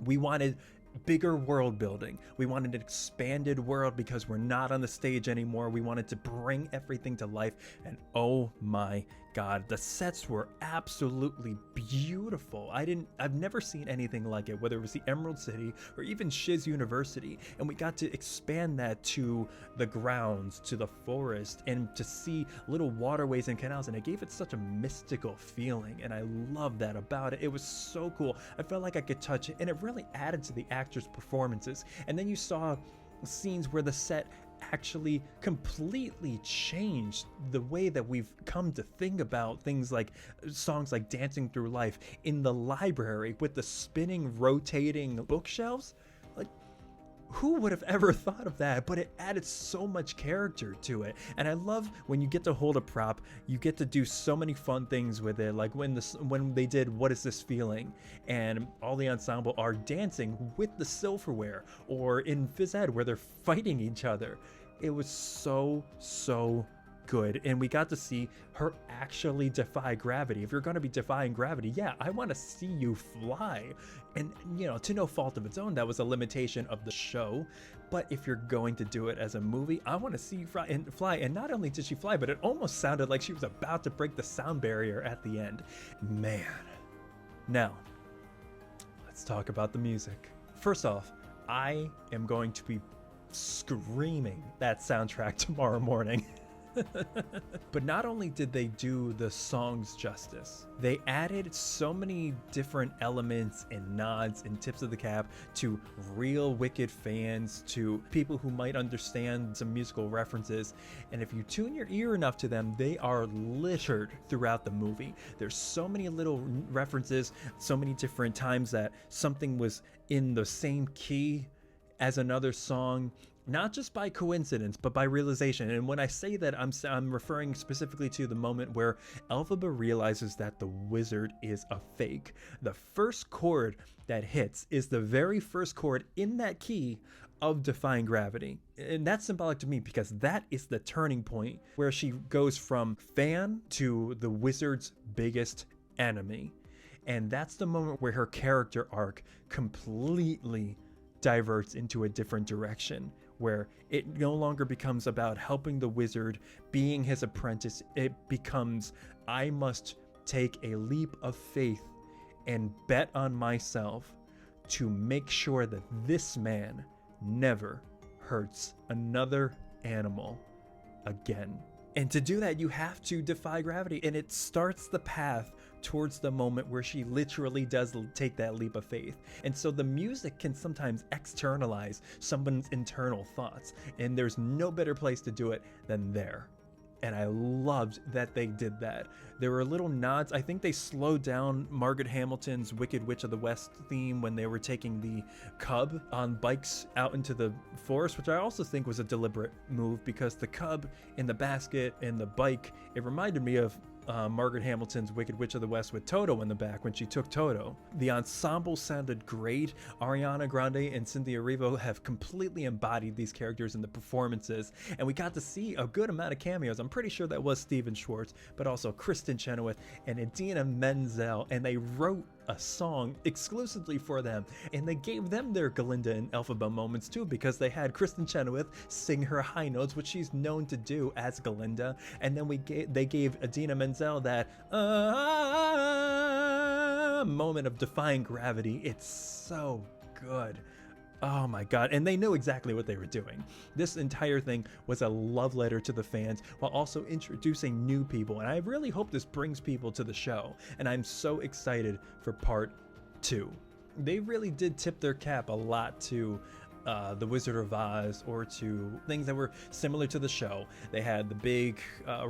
We wanted bigger world building. We wanted an expanded world because we're not on the stage anymore. We wanted to bring everything to life, and oh my God, the sets were absolutely beautiful. I've never seen anything like it, whether it was the Emerald City or even Shiz University, and we got to expand that to the grounds, to the forest, and to see little waterways and canals, and it gave it such a mystical feeling, and I love that about it. It was so cool. I felt like I could touch it, and it really added to the actors' performances. And then you saw scenes where the set actually completely changed the way that we've come to think about things, like songs like Dancing Through Life in the library with the spinning, rotating bookshelves. Like, who would have ever thought of that? But it added so much character to it. And I love when you get to hold a prop, you get to do so many fun things with it. Like when they did What Is This Feeling? And all the ensemble are dancing with the silverware, or in Phys Ed where they're fighting each other. It was so good, and we got to see her actually defy gravity. If you're going to be defying gravity, yeah, I want to see you fly. And you know, to no fault of its own, that was a limitation of the show. But if you're going to do it as a movie, I want to see you fly. And not only did she fly, but it almost sounded like she was about to break the sound barrier at the end. Man. Now, let's talk about the music. First off, I am going to be screaming that soundtrack tomorrow morning. But not only did they do the songs justice, they added so many different elements and nods and tips of the cap to real Wicked fans, to people who might understand some musical references. And if you tune your ear enough to them, they are littered throughout the movie. There's so many little references, so many different times that something was in the same key as another song, not just by coincidence, but by realization. And when I say that, I'm referring specifically to the moment where Elphaba realizes that the wizard is a fake. The first chord that hits is the very first chord in that key of Defying Gravity. And that's symbolic to me because that is the turning point where she goes from fan to the wizard's biggest enemy. And that's the moment where her character arc completely diverts into a different direction, where it no longer becomes about helping the wizard, being his apprentice. It becomes, I must take a leap of faith and bet on myself to make sure that this man never hurts another animal again. And to do that, you have to defy gravity, and it starts the path towards the moment where she literally does take that leap of faith. And so the music can sometimes externalize someone's internal thoughts, and there's no better place to do it than there. And I loved that they did that. There were little nods. I think they slowed down Margaret Hamilton's Wicked Witch of the West theme when they were taking the cub on bikes out into the forest, which I also think was a deliberate move, because the cub in the basket and the bike, it reminded me of Margaret Hamilton's Wicked Witch of the West with Toto in the back when she took Toto. The ensemble sounded great. Ariana Grande and Cynthia Erivo have completely embodied these characters in the performances, and we got to see a good amount of cameos. I'm pretty sure that was Steven Schwartz, but also Kristen Chenoweth and Idina Menzel, and they wrote a song exclusively for them, and they gave them their Glinda and Elphaba moments too, because they had Kristen Chenoweth sing her high notes, which she's known to do as Glinda, and then they gave Idina Menzel that moment of defying gravity. It's so good. Oh my god, and they knew exactly what they were doing. This entire thing was a love letter to the fans while also introducing new people, and I really hope this brings people to the show, and I'm so excited for part 2. They really did tip their cap a lot to The Wizard of Oz, or to things that were similar to the show. They had the big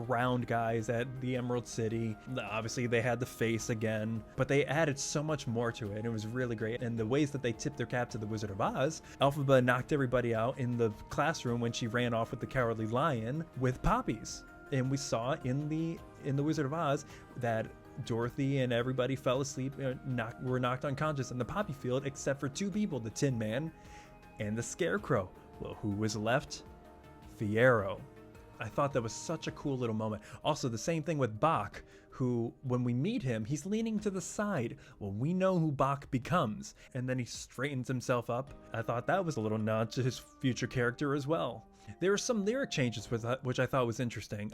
round guys at the Emerald City. Obviously they had the face again, but they added so much more to it, and it was really great. And the ways that they tipped their cap to The Wizard of Oz, Elphaba knocked everybody out in the classroom when she ran off with the Cowardly Lion with poppies. And we saw in the Wizard of Oz that Dorothy and everybody fell asleep, were knocked unconscious in the poppy field, except for 2 people, the Tin Man and the Scarecrow. Well, who was left? Fiyero. I thought that was such a cool little moment. Also, the same thing with Bach, who, when we meet him, he's leaning to the side. Well, we know who Bach becomes, and then he straightens himself up. I thought that was a little nod to his future character as well. There were some lyric changes with that, which I thought was interesting.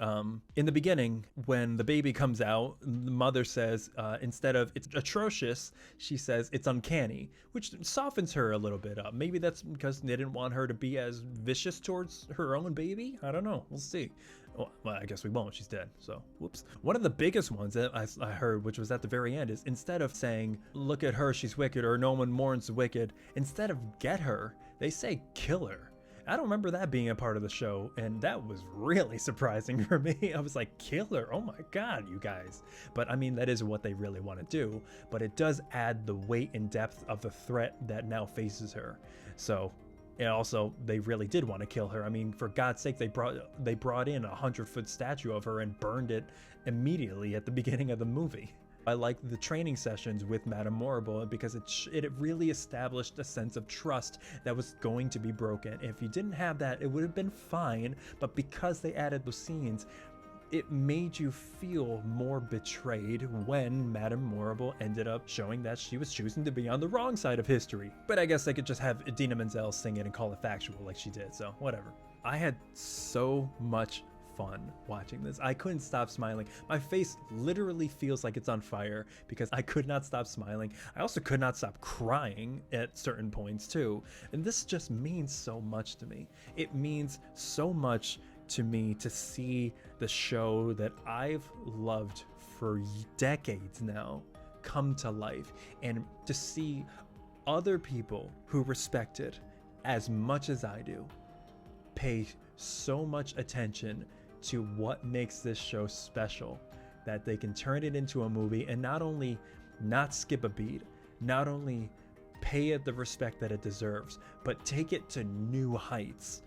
In the beginning, when the baby comes out, the mother says, instead of "it's atrocious," she says "it's uncanny," which softens her a little bit up. Maybe that's because they didn't want her to be as vicious towards her own baby. I don't know. We'll see. Well, I guess we won't. She's dead. So, whoops. One of the biggest ones that I heard, which was at the very end, is instead of saying, "Look at her, she's wicked," or "No one mourns the wicked," instead of "get her," they say "kill her." I don't remember that being a part of the show, and that was really surprising for me. I was like, killer, oh my god, you guys. But I mean, that is what they really want to do, but it does add the weight and depth of the threat that now faces her. So And also, they really did want to kill her. I mean, for God's sake, they brought in a 100-foot statue of her and burned it immediately at the beginning of the movie. I like the training sessions with Madame Morrible because it really established a sense of trust that was going to be broken. If you didn't have that, it would have been fine, but because they added those scenes, it made you feel more betrayed when Madame Morrible ended up showing that she was choosing to be on the wrong side of history. But I guess they could just have Idina Menzel sing it and call it factual like she did, so whatever. I had so much fun watching this. I couldn't stop smiling. My face literally feels like it's on fire because I could not stop smiling. I also could not stop crying at certain points too. And this just means so much to me. It means so much to me to see the show that I've loved for decades now come to life, and to see other people who respect it as much as I do pay so much attention to what makes this show special, that they can turn it into a movie and not only not skip a beat, not only pay it the respect that it deserves, but take it to new heights.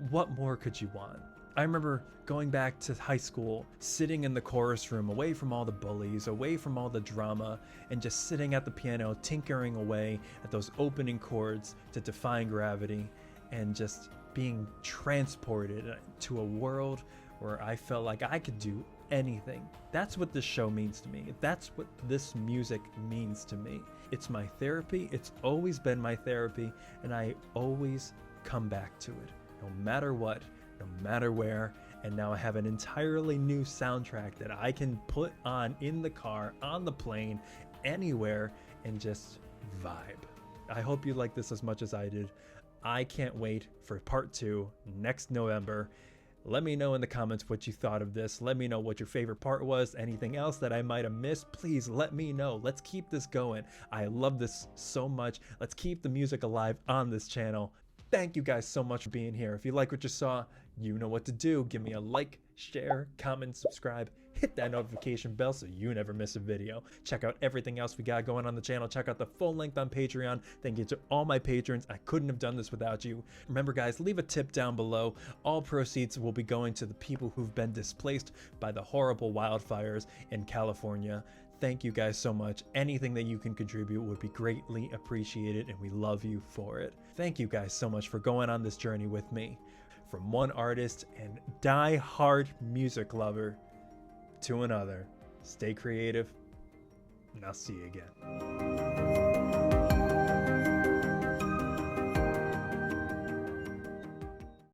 What more could you want? I remember going back to high school, sitting in the chorus room, away from all the bullies, away from all the drama, and just sitting at the piano, tinkering away at those opening chords to Defying Gravity, and just being transported to a world where I felt like I could do anything. That's what this show means to me. That's what this music means to me. It's my therapy. It's always been my therapy, and I always come back to it. No matter what, no matter where, and now I have an entirely new soundtrack that I can put on in the car, on the plane, anywhere, and just vibe. I hope you like this as much as I did. I can't wait for part 2 next November. Let me know in the comments what you thought of this. Let me know what your favorite part was. Anything else that I might have missed, please let me know. Let's keep this going. I love this so much. Let's keep the music alive on this channel. Thank you guys so much for being here. If you like what you saw, you know what to do. Give me a like, share, comment, subscribe, hit that notification bell so you never miss a video. Check out everything else we got going on the channel. Check out the full length on Patreon. Thank you to all my patrons. I couldn't have done this without you. Remember guys, leave a tip down below. All proceeds will be going to the people who've been displaced by the horrible wildfires in California. Thank you guys so much. Anything that you can contribute would be greatly appreciated, and we love you for it. Thank you guys so much for going on this journey with me. From one artist and die-hard music lover to another. Stay creative, and I'll see you again.